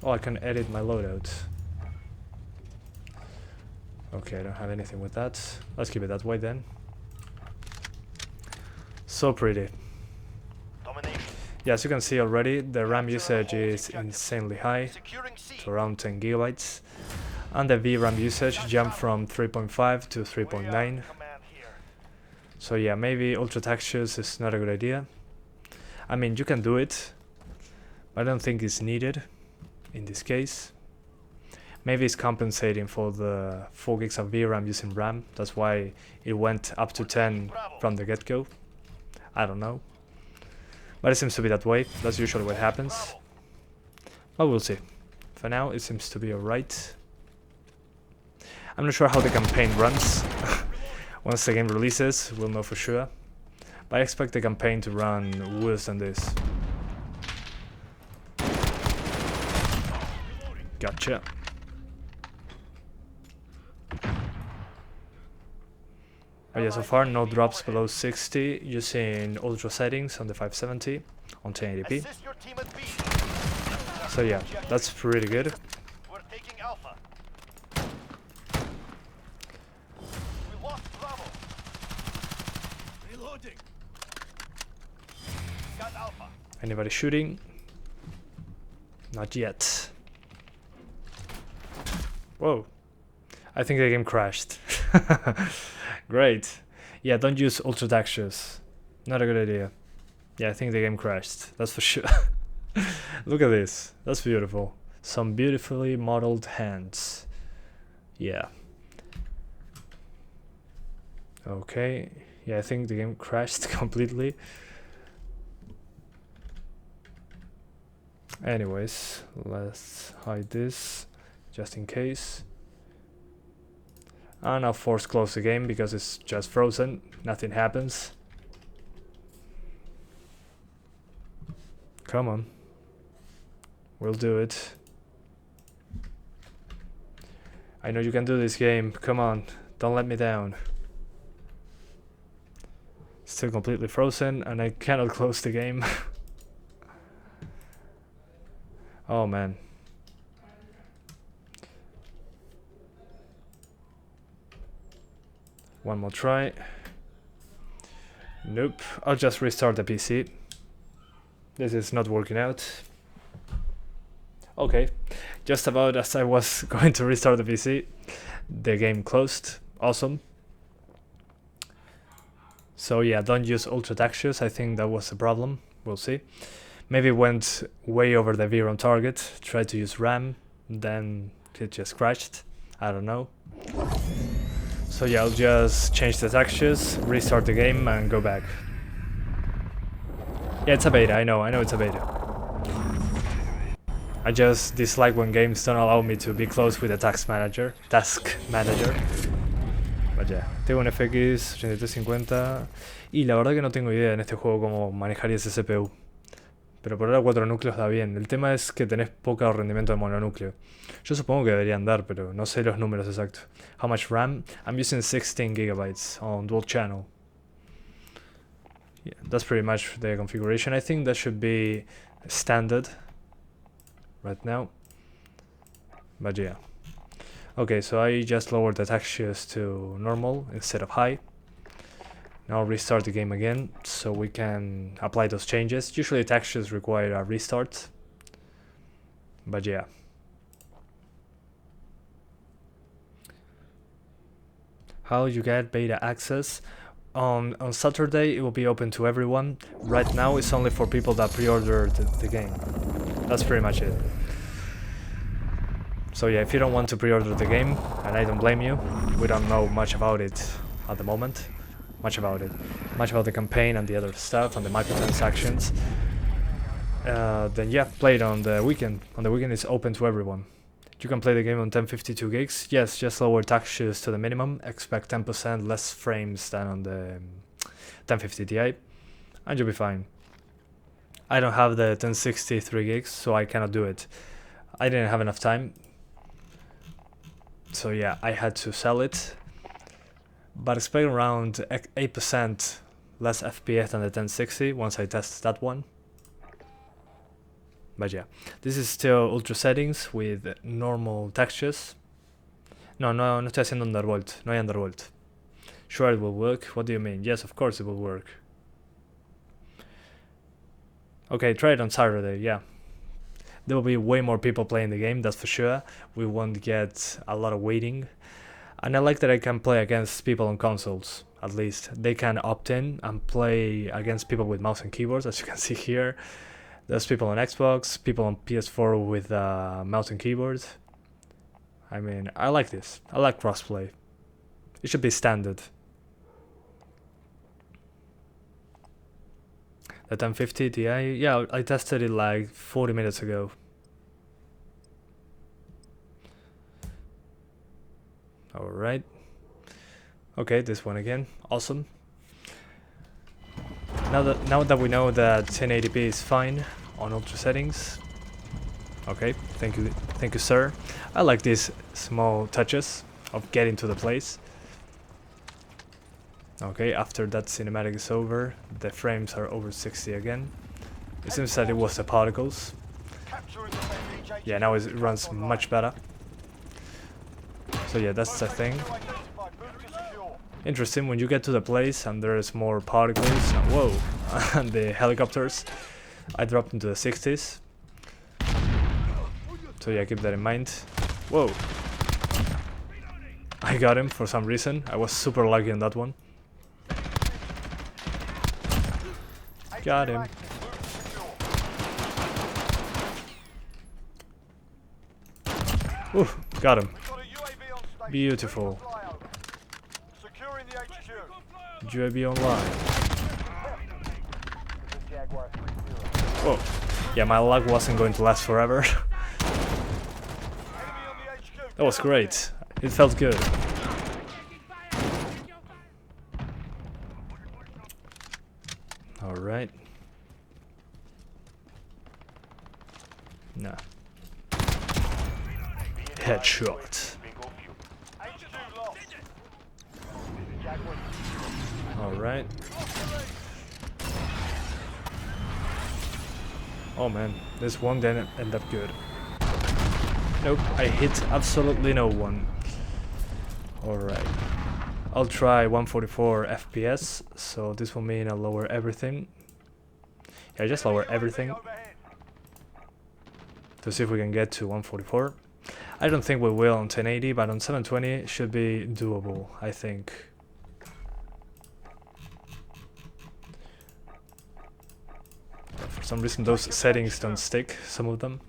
Oh, I can edit my loadout. Okay, I don't have anything with that. Let's keep it that way then. So pretty. Yeah, as you can see already, the RAM usage is insanely high, to around 10 gigabytes. And the VRAM usage jumped from 3.5 to 3.9. So yeah, maybe ultra textures is not a good idea. I mean, you can do it, but I don't think it's needed in this case. Maybe it's compensating for the 4 gigs of VRAM using RAM. That's why it went up to 10 from the get-go. I don't know. But it seems to be that way. That's usually what happens. But we'll see. For now, it seems to be alright. I'm not sure how the campaign runs. Once the game releases, we'll know for sure. But I expect the campaign to run worse than this. Gotcha. But yeah, so far no drops below 60 using ultra settings on the 570 on 1080p. So yeah, that's pretty good. We're taking Alpha. We lost Bravo. Reloading. Got Alpha. Anybody shooting? Not yet. Whoa. I think the game crashed. Great. Yeah, don't use ultra textures. Not a good idea. Yeah, I think the game crashed. That's for sure. Look at this. That's beautiful. Some beautifully modeled hands. Yeah. Okay. Yeah, I think the game crashed completely. Anyways, let's hide this just in case. And I'll force close the game because it's just frozen. Nothing happens. Come on. We'll do it. I know you can do this game. Come on. Don't let me down. Still completely frozen and I cannot close the game. Oh man. One more try. Nope. I'll just restart the PC. This is not working out. Okay. Just about as I was going to restart the PC, the game closed. Awesome. So yeah, don't use ultra textures. I think that was the problem. We'll see. Maybe it went way over the VRAM target. Tried to use RAM, then it just crashed. I don't know. So yeah, I'll just change the textures, restart the game and go back. Yeah, it's a beta, I know it's a beta. I just dislike when games don't allow me to be close with the task manager. Vaya, tengo un FX 8350 y la verdad que no tengo idea en este juego cómo manejaría ese CPU. Pero por ahora 4 núcleos da bien. El tema es que tenés poco rendimiento de mononúcleo. Yo supongo que deberían dar, pero no sé los números exactos. How much RAM? I'm using 16 gigabytes on dual channel. Yeah, that's pretty much the configuration. I think that should be standard right now. But yeah. Okay, so I just lowered the textures to normal instead of high. Now I'll restart the game again so we can apply those changes. Usually textures require a restart. But yeah. How you get beta access? On Saturday it will be open to everyone. Right now it's only for people that pre-ordered the game. That's pretty much it. So yeah, if you don't want to pre-order the game, and I don't blame you, we don't know much about it at the moment. Much about the campaign and the other stuff and the microtransactions. Then yeah, play it on the weekend. On the weekend it's open to everyone. You can play the game on 1052 gigs. Yes, just lower textures to the minimum. Expect 10% less frames than on the 1050 Ti, and you'll be fine. I don't have the 1063 gigs, so I cannot do it. I didn't have enough time. So yeah, I had to sell it. But expect around 8% less FPS than the 1060 once I test that one. But yeah, this is still ultra settings with normal textures. No estoy haciendo undervolt, no hay undervolt. Sure it will work, what do you mean? Yes, of course it will work. Okay, try it on Saturday, yeah. There will be way more people playing the game, that's for sure. We won't get a lot of waiting. And I like that I can play against people on consoles, at least. They can opt in and play against people with mouse and keyboards, as you can see here. There's people on Xbox, people on PS4 with mouse and keyboard. I mean, I like this. I like crossplay. It should be standard. The 1050 Ti, yeah, I tested it like 40 minutes ago. Alright. Okay, this one again. Awesome. Now that we know that 1080p is fine on ultra settings. Okay, thank you sir. I like these small touches of getting to the place. Okay, after that cinematic is over, the frames are over 60 again. It seems that it was the particles. Yeah, now it runs much better. So yeah, that's the thing. Interesting, when you get to the place and there's more particles, and whoa, and the helicopters, I dropped into the 60s. So yeah, keep that in mind. Whoa. I got him for some reason. I was super lucky on that one. Got him. Ooh, got him. Beautiful. UAV online. Whoa. Yeah, my luck wasn't going to last forever. That was great. It felt good. Alright. Nah. Headshot. Alright. Oh man, this one didn't end up good. Nope, I hit absolutely no one. Alright. I'll try 144 FPS, so this will mean I'll lower everything. Yeah, just lower everything. To see if we can get to 144. I don't think we will on 1080, but on 720 it should be doable, I think. For some reason those settings don't stick, some of them.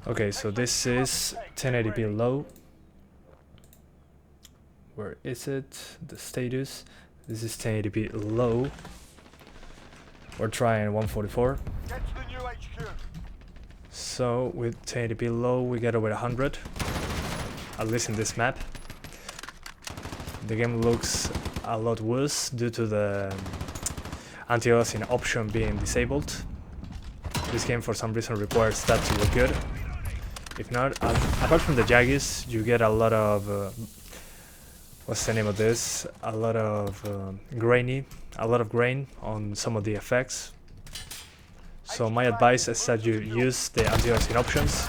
Okay, so this is 1080p low. Where is it? The status. This is 1080p low. We're trying 144. So with 1080p low we get over 100, at least in this map. The game looks a lot worse due to the anti-aliasing option being disabled. This game for some reason requires that to look good. If not, apart from the jaggies, you get a lot of what's the name of this? A lot of grain on some of the effects. So my advice is that you use the anti-aliasing options.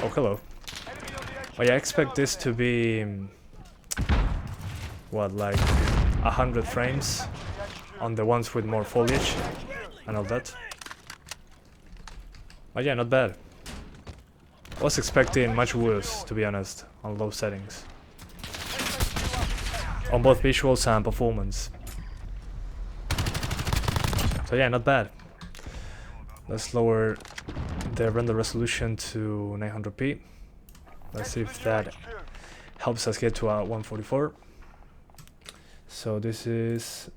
Oh, hello. Well, yeah, I expect this to be what, like 100 frames on the ones with more foliage and all that. But yeah, not bad. I was expecting much worse, to be honest, on low settings. On both visuals and performance. So yeah, not bad. Let's lower the render resolution to 900p. Let's see if that helps us get to our 144. So this is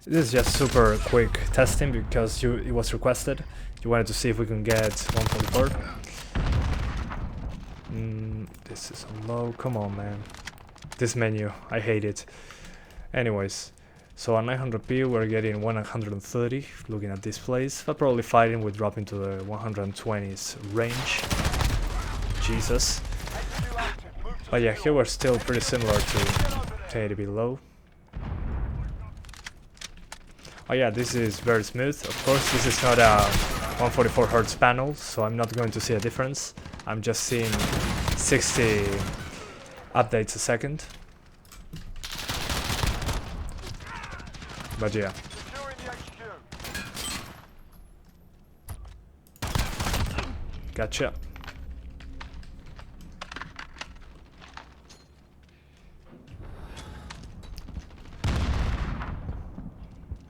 just super quick testing because it was requested. You wanted to see if we can get 144. This is on low. Come on, man. This menu, I hate it. Anyways, so on 900p we're getting 130 looking at displays, but probably fighting with dropping to the 120s range. Jesus. But yeah, here we're still pretty similar to 1080p low. Oh yeah, this is very smooth. Of course, this is not a 144 Hz panel, so I'm not going to see a difference. I'm just seeing 60 updates a second. But yeah. Gotcha.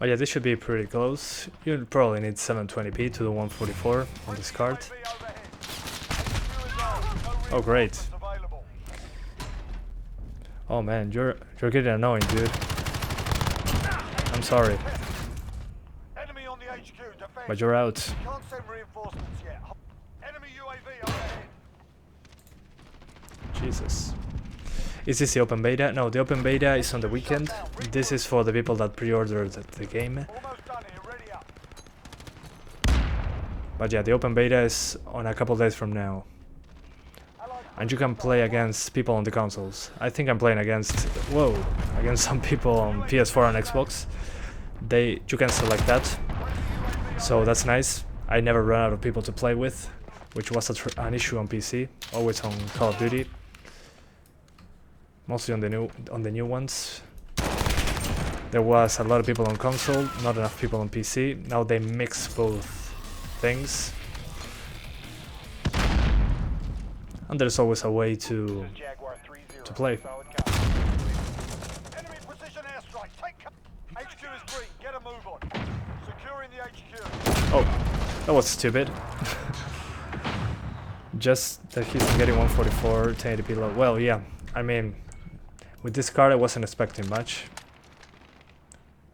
Oh yeah, this should be pretty close. You'll probably need 720p to the 144 on this card. Oh great. Oh man, you're getting annoying, dude. I'm sorry. But you're out. Jesus. Is this the open beta? No, the open beta is on the weekend. This is for the people that pre-ordered the game. But yeah, the open beta is on a couple days from now. And you can play against people on the consoles. I think I'm playing against some people on PS4 and Xbox. You can select that. So that's nice. I never run out of people to play with, which was an issue on PC, always on Call of Duty. Mostly on the new ones. There was a lot of people on console, not enough people on PC. Now they mix both things. And there's always a way to play. Oh, that was stupid. Just that he's getting 144, 1080p low. Well, yeah, I mean, with this card I wasn't expecting much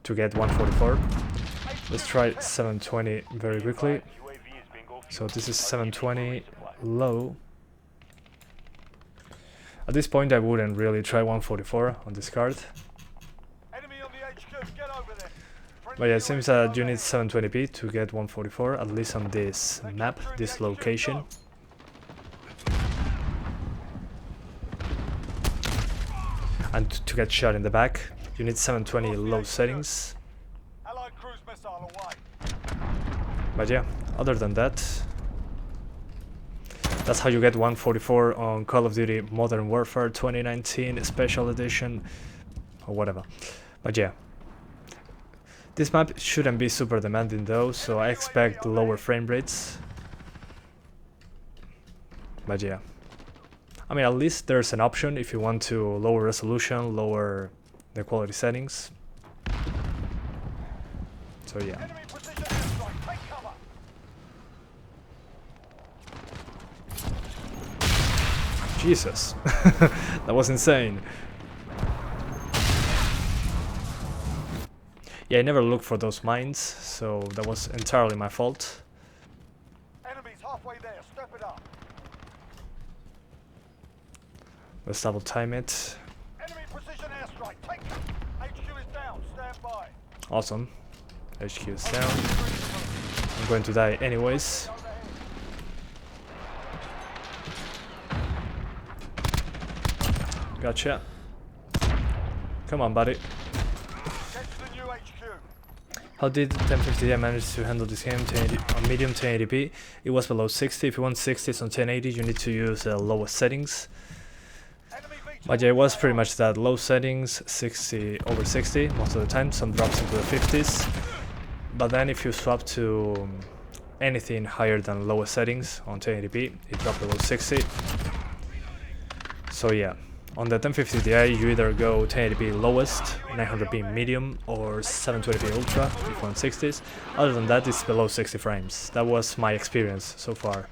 to get 144. Let's try 720 very quickly. So this is 720 low. At this point I wouldn't really try 144 on this card. But yeah, it seems that you need 720p to get 144, at least on this map, this location. And to get shot in the back, you need 720 low settings. But yeah, other than that, that's how you get 144 on Call of Duty Modern Warfare 2019 Special Edition, or whatever. But yeah, this map shouldn't be super demanding though, so I expect lower frame rates. But yeah, I mean, at least there's an option if you want to lower resolution, lower the quality settings. So yeah. Jesus, that was insane. Yeah, I never looked for those mines, so that was entirely my fault. Enemies halfway there. Step it up. Let's double time it. Enemy precision airstrike. Take it. HQ is down. Stand by. Awesome. HQ is down. I'm going to die anyways. Gotcha. Come on, buddy. Get to the new HQ. How did 1050 manage to handle this game on medium 1080p? It was below 60. If you want 60s on 1080, you need to use the lowest settings. But yeah, it was pretty much that low settings, 60 over 60 most of the time. Some drops into the 50s. But then if you swap to anything higher than lowest settings on 1080p, it dropped below 60. So yeah. On the 1050 Ti, you either go 1080p lowest, 900p medium, or 720p ultra if you want 60s. Other than that, it's below 60 frames. That was my experience so far.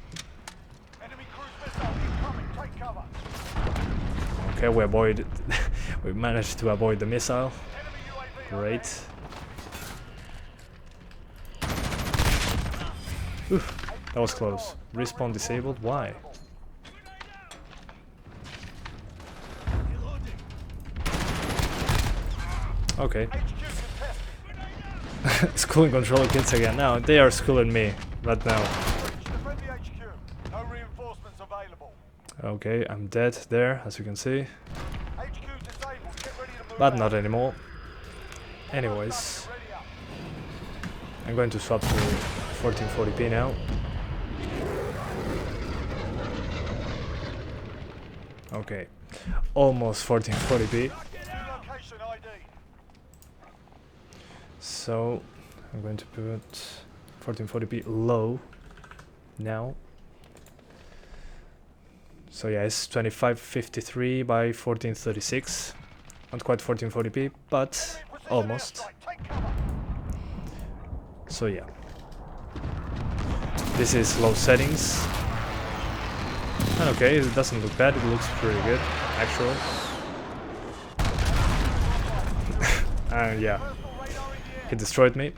Enemy cruise missile incoming. Take cover. Okay, we managed to avoid the missile. Great. Oof, that was close. Respawn disabled. Why? Okay. Schooling controller kids again. Now they are schooling me right now. Okay, I'm dead there, as you can see. But not anymore. Anyways, I'm going to swap to 1440p now. Okay, almost 1440p. So I'm going to put 1440p low now. So yeah, it's 2553 by 1436. Not quite 1440p, but almost. So yeah, this is low settings. And okay, it doesn't look bad. It looks pretty good, actually. And yeah. He destroyed me.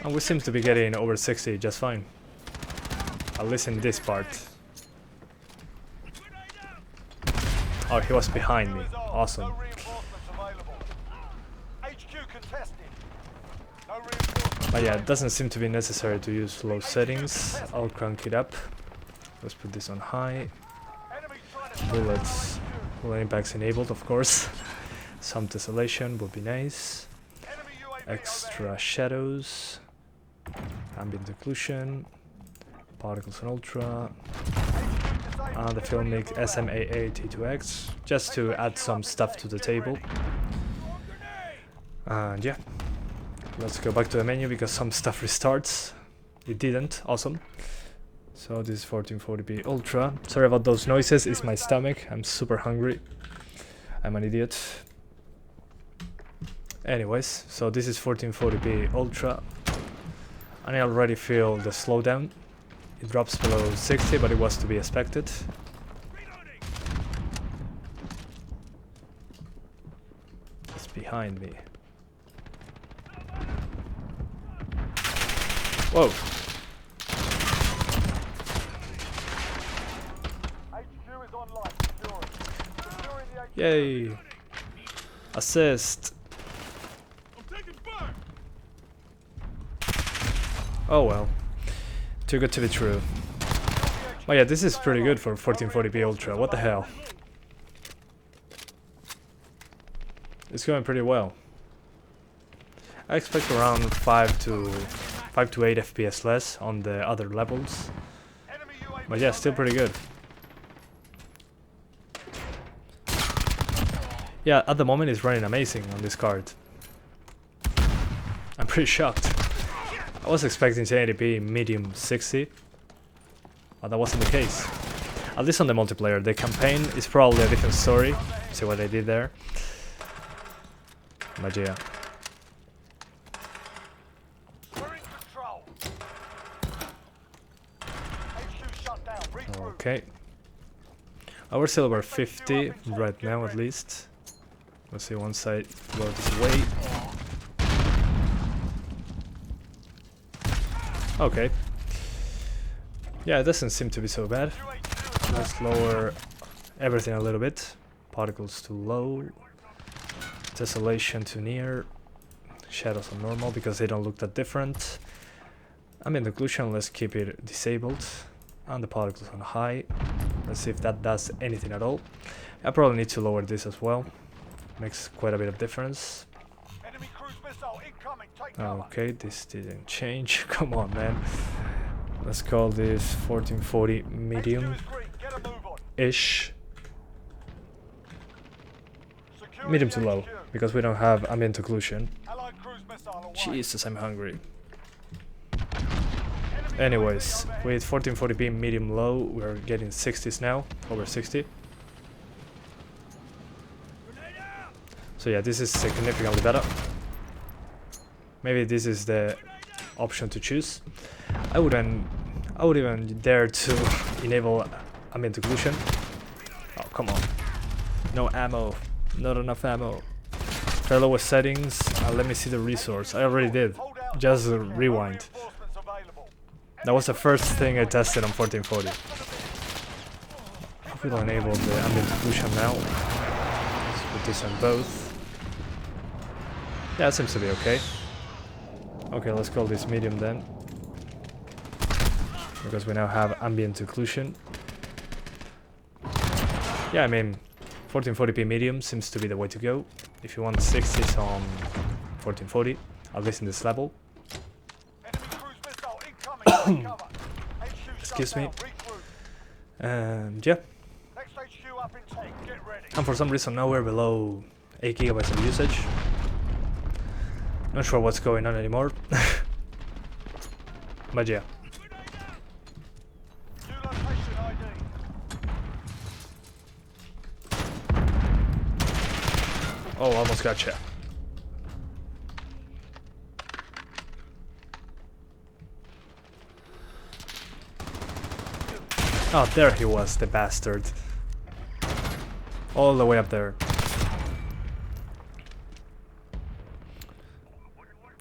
And we seem to be getting over 60 just fine. At least in this part. Oh, he was behind me. Awesome. But yeah, it doesn't seem to be necessary to use low settings. I'll crank it up. Let's put this on high. Bullets. Bullet impacts enabled, of course. Some tessellation would be nice. Extra shadows, ambient occlusion, particles on ultra, and the Filmic SMAA T2X, just to add some stuff to the table. And yeah, let's go back to the menu because some stuff restarts. It didn't, awesome. So this is 1440p ultra. Sorry about those noises, it's my stomach, I'm super hungry. I'm an idiot. Anyways, so this is 1440p ultra, and I already feel the slowdown. It drops below 60, but it was to be expected. It's behind me. Whoa! Yay! Assist! Oh well, too good to be true. Oh yeah, this is pretty good for 1440p ultra, what the hell. It's going pretty well. I expect around 5 to 8 FPS less on the other levels. But yeah, still pretty good. Yeah, at the moment it's running amazing on this card. I'm pretty shocked. I was expecting 1080p medium 60, but that wasn't the case. At least on the multiplayer. The campaign is probably a different story. See what they did there. But yeah. Okay. Our silver 50 right now at least. Let's see once I load this away. Okay. Yeah, it doesn't seem to be so bad. Let's lower everything a little bit. Particles too low. Tessellation too near. Shadows on normal because they don't look that different. Ambient occlusion, let's keep it disabled. And the particles on high. Let's see if that does anything at all. I probably need to lower this as well. Makes quite a bit of difference. Enemy cruise missile incoming. Take cover. Okay, this didn't change. Come on, man. Let's call this 1440 medium-ish. Medium to low, because we don't have ambient occlusion. Jesus, I'm hungry. Anyways, with 1440p medium-low, we're getting 60s now, over 60. So yeah, this is significantly better. Maybe this is the option to choose. I wouldn't even dare to enable ambient occlusion. Oh, come on. No ammo. Not enough ammo. Try lower settings. Let me see the resource. I already did. Just rewind. That was the first thing I tested on 1440. If we don't enable the ambient occlusion now, let's put this on both. Yeah, it seems to be okay. Okay, let's call this medium then. Because we now have ambient occlusion. Yeah, I mean, 1440p medium seems to be the way to go. If you want 60s on 1440, at least in this level. Excuse me. And yeah. And for some reason now we're below 8 GB of usage. Not sure what's going on anymore. But yeah. Oh, almost gotcha. Oh, there he was, the bastard. All the way up there.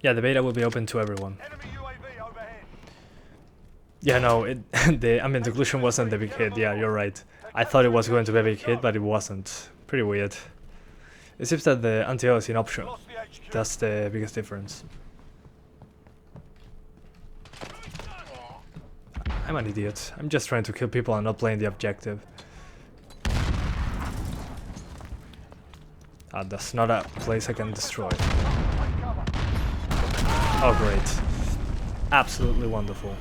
Yeah, the beta will be open to everyone. Yeah, no, the ambient occlusion wasn't the big hit. Yeah, you're right. I thought it was going to be a big hit, but it wasn't. Pretty weird. It seems that the anti-aliasing option, that's the biggest difference. I'm an idiot. I'm just trying to kill people and not playing the objective. Ah, that's not a place I can destroy. Oh, great. Absolutely wonderful.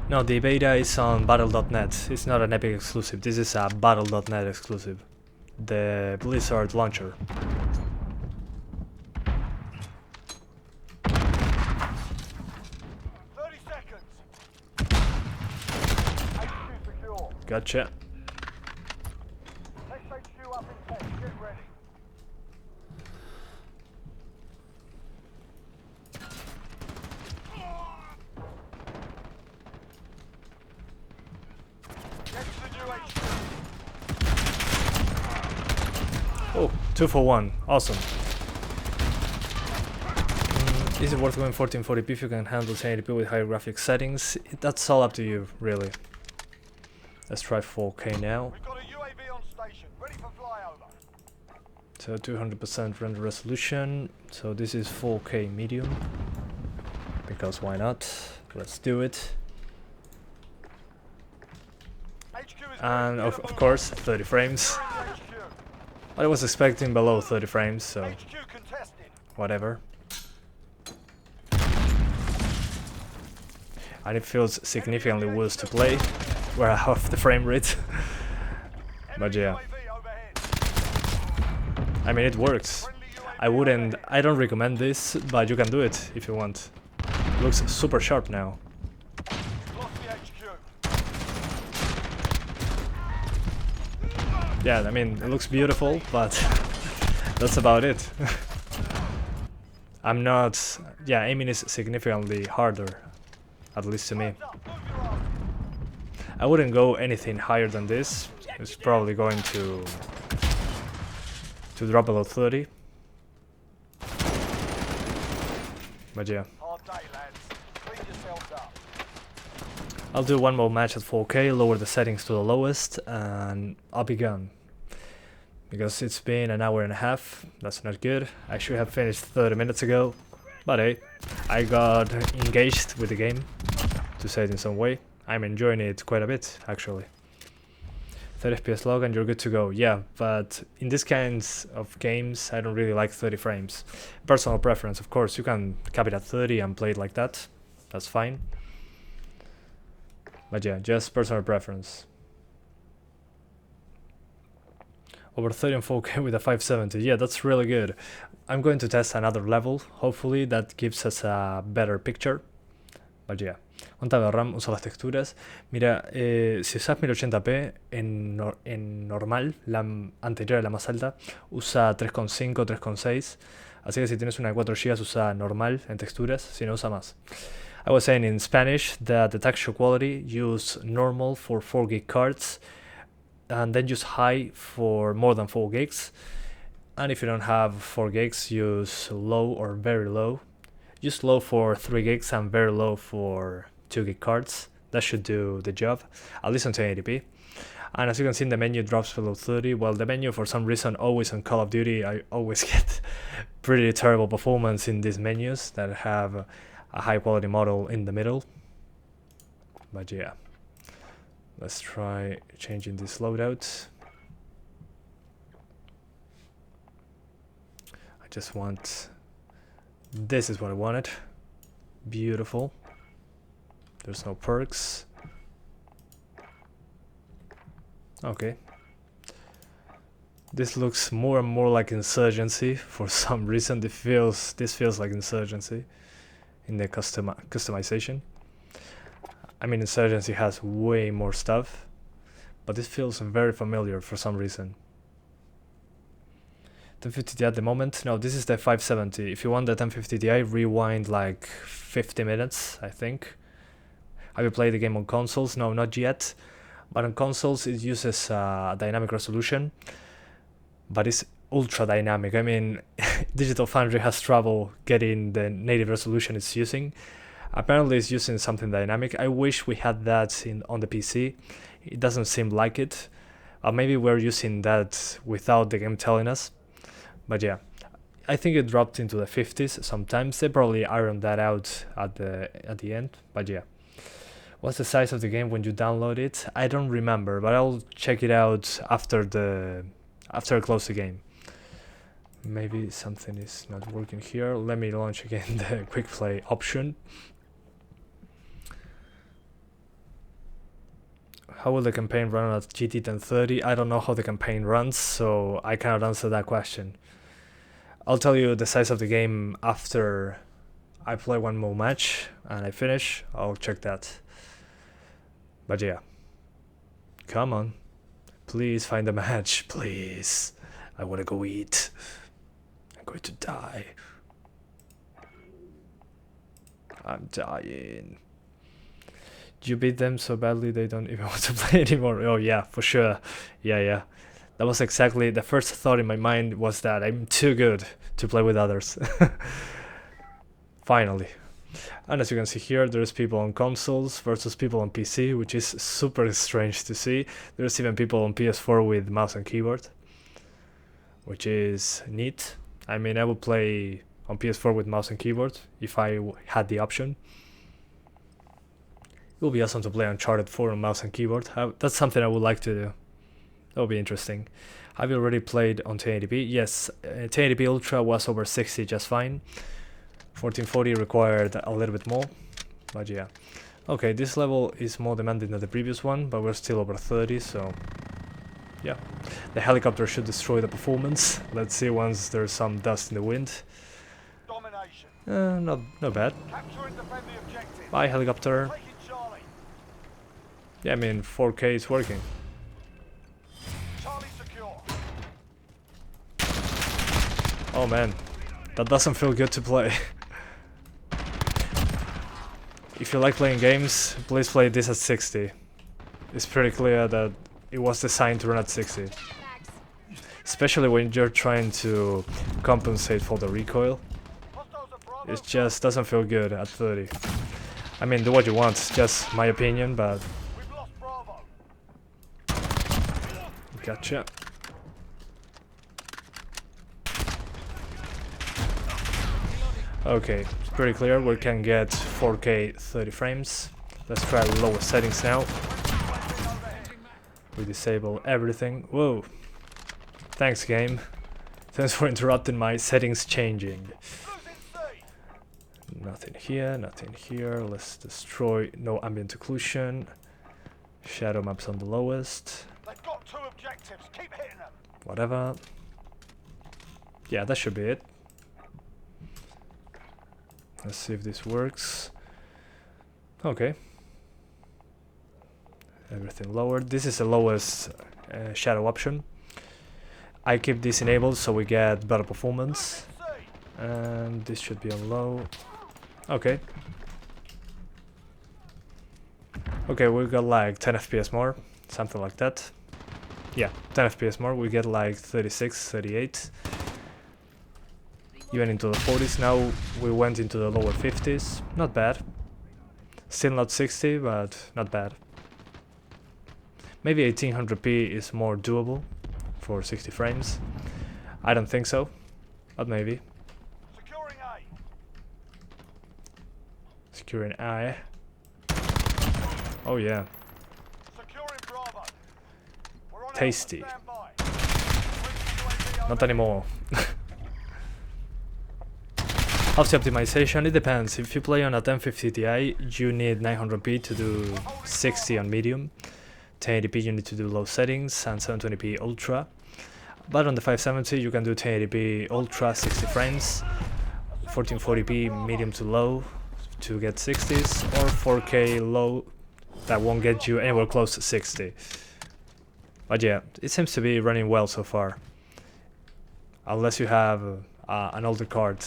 No, the beta is on battle.net. It's not an Epic exclusive. This is a battle.net exclusive. The Blizzard launcher. Gotcha. Oh, 2 for 1. Awesome. Is it worth going 1440p if you can handle 1080p with higher graphics settings? That's all up to you, really. Let's try 4K now. We've got a UAV on station, ready for flyover. So 200% render resolution. So this is 4K medium. Because why not? Let's do it. And of course, 30 frames. I was expecting below 30 frames, so whatever. And it feels significantly worse to play. We're half the frame rate. But yeah. I mean, it works. I don't recommend this, but you can do it if you want. It looks super sharp now. Yeah, I mean, it looks beautiful, but that's about it. I'm not... Yeah, aiming is significantly harder, at least to me. I wouldn't go anything higher than this. It's probably going to drop below 30. But yeah. Hard day, lads. Clean yourselves up. I'll do one more match at 4K, lower the settings to the lowest, and I'll be gone. Because it's been an hour and a half, that's not good. I should have finished 30 minutes ago. But hey, I got engaged with the game, to say it in some way. I'm enjoying it quite a bit, actually. 30 FPS log and you're good to go. Yeah, but in these kinds of games, I don't really like 30 frames. Personal preference, of course, you can cap it at 30 and play it like that. That's fine. But yeah, just personal preference. Over 30 and 4K with a 570, yeah, that's really good. I'm going to test another level, hopefully that gives us a better picture. But yeah. Untitled RAM usa las texturas. Mira, si usas 1080p en normal, la anterior, la más alta, usa 3.5, 3.6. Así que si tienes una de 4 GB usa normal en texturas, si no usa más. I was saying in Spanish that the texture quality use normal for 4 gig cards and then use high for more than 4 gigs. And if you don't have 4 gigs, use low or very low. Use low for 3 gigs and very low for 2 gig cards. That should do the job, at least on 1080p. And as you can see, the menu drops below 30. Well, the menu, for some reason, always on Call of Duty, I always get pretty terrible performance in these menus that have a high quality model in the middle. But yeah, let's try changing this loadout. I just want... This is what I wanted. Beautiful. There's no perks. Okay. This looks more and more like Insurgency for some reason. This feels like Insurgency in the customization. I mean, Insurgency has way more stuff, but this feels very familiar for some reason. 1050 Ti at the moment. No, this is the 570. If you want the 1050 Ti, rewind like 50 minutes, I think. Have you played the game on consoles? No, not yet. But on consoles, it uses dynamic resolution, but it's ultra dynamic. I mean, Digital Foundry has trouble getting the native resolution it's using. Apparently, it's using something dynamic. I wish we had that on the PC. It doesn't seem like it. Maybe we're using that without the game telling us. But yeah, I think it dropped into the 50s sometimes. They probably ironed that out at the end. But yeah, what's the size of the game when you download it? I don't remember, but I'll check it out after I close the game. Maybe something is not working here. Let me launch again the quick play option. How will the campaign run at GT 1030? I don't know how the campaign runs, so I cannot answer that question. I'll tell you the size of the game after I play one more match and I finish. I'll check that. But yeah, come on, please find a match, please. I want to go eat. I'm going to die. I'm dying. You beat them so badly they don't even want to play anymore. Oh yeah, for sure. Yeah. That was exactly the first thought in my mind, was that I'm too good to play with others. Finally. And as you can see here, there's people on consoles versus people on PC, which is super strange to see. There's even people on PS4 with mouse and keyboard, which is neat. I mean, I would play on PS4 with mouse and keyboard if I had the option. It would be awesome to play Uncharted 4 on mouse and keyboard. That's something I would like to do. That would be interesting. Have you already played on 1080p? Yes, 1080p Ultra was over 60 just fine. 1440 required a little bit more, but yeah. Okay, this level is more demanding than the previous one, but we're still over 30, so yeah. The helicopter should destroy the performance. Let's see once there's some dust in the wind. Domination. Not bad. Capture and defend the objective. Bye, helicopter. Taking Charlie. Yeah, I mean, 4K is working. Charlie secure. Oh man, that doesn't feel good to play. If you like playing games, please play this at 60. It's pretty clear that it was designed to run at 60. Especially when you're trying to compensate for the recoil. It just doesn't feel good at 30. I mean, do what you want, it's just my opinion, but... Gotcha. Okay, it's pretty clear, we can get 4K 30 frames. Let's try lower settings now. We disable everything. Whoa. Thanks, game. Thanks for interrupting my settings changing. Nothing here, nothing here. Let's destroy no ambient occlusion. Shadow maps on the lowest. They've got 2 objectives. Keep hitting them. Whatever. Yeah, that should be it. Let's see if this works. Okay. Everything lowered. This is the lowest shadow option. I keep this enabled so we get better performance. And this should be on low. Okay. Okay, we got like 10 FPS more, something like that. Yeah, 10 FPS more, we get like 36, 38. Even into the 40s now, we went into the lower 50s. Not bad. Still not 60, but not bad. Maybe 1800p is more doable for 60 frames. I don't think so, but maybe. Securing A. Securing I. Oh yeah. Securing Bravo. We're on Tasty. standby. Not anymore. How's the optimization? It depends. If you play on a 1050 Ti, you need 900p to do 60 on medium. 1080p you need to do low settings and 720p ultra. But on the 570 you can do 1080p ultra 60 frames, 1440p medium to low to get 60s, or 4K low that won't get you anywhere close to 60. But yeah, it seems to be running well so far. Unless you have an older card.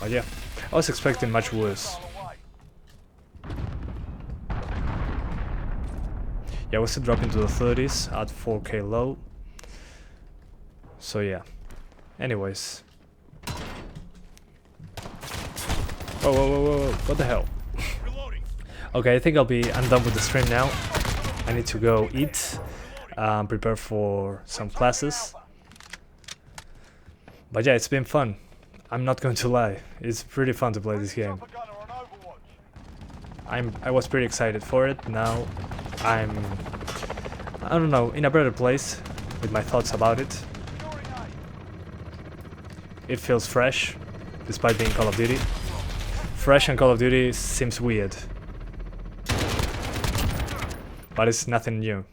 But yeah, I was expecting much worse. Yeah, we still drop into the 30s at 4K low. So yeah. Anyways. Whoa, whoa, whoa, whoa, what the hell? Okay, I think I'm done with the stream now. I need to go eat, prepare for some classes. But yeah, it's been fun. I'm not going to lie. It's pretty fun to play this game. I was pretty excited for it. Now I don't know, in a better place with my thoughts about it. It feels fresh, despite being Call of Duty. Fresh and Call of Duty seems weird. But it's nothing new.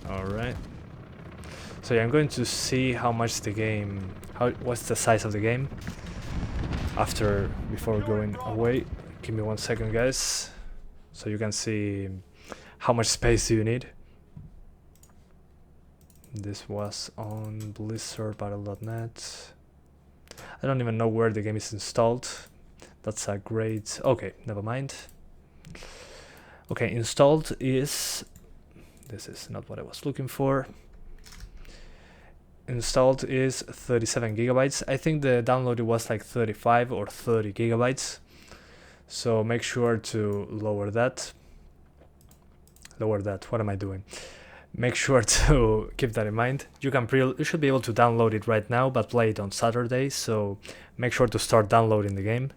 Alright. So yeah, I'm going to see how much the game... what's the size of the game before going away. Give me 1 second, guys, so you can see how much space do you need. This was on blizzardbattle.net. I don't even know where the game is installed. That's a great... okay, never mind. Okay, installed is... this is not what I was looking for. Installed is 37 gigabytes. I think the download was like 35 or 30 gigabytes. So make sure to lower that. What am I doing? Make sure to keep that in mind. You should be able to download it right now, but play it on Saturday. So make sure to start downloading the game.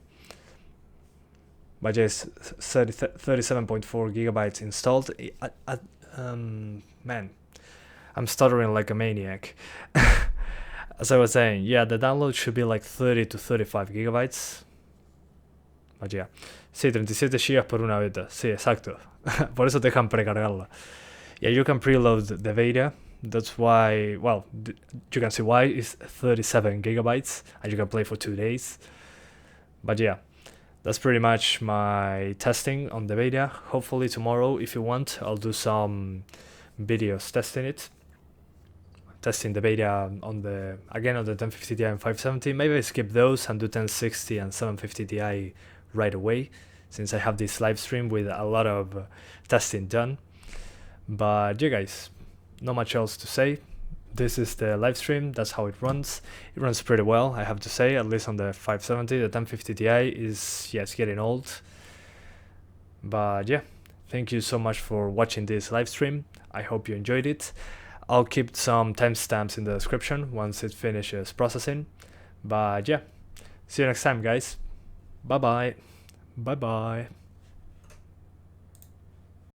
But yes, 37.4 gigabytes installed. Man, I'm stuttering like a maniac. As I was saying, yeah, the download should be like 30 to 35 gigabytes. But yeah, sí, 37 gigas por una beta. Sí, exacto. Por eso te dejan precargarla. Yeah, you can preload the beta. That's why, well, you can see why it's 37 gigabytes and you can play for 2 days. But yeah, that's pretty much my testing on the beta. Hopefully tomorrow, if you want, I'll do some videos testing the beta on the 1050 Ti and 570. Maybe I skip those and do 1060 and 750 Ti right away, since I have this live stream with a lot of testing done. But yeah, guys, not much else to say. this is the live stream. That's how it runs. It runs pretty well, I have to say, at least on the 570. The 1050 Ti is, yeah, it's getting old. But yeah, thank you so much for watching this live stream. I hope you enjoyed it. I'll keep some timestamps in the description once it finishes processing. But yeah, see you next time, guys. Bye bye. Bye bye.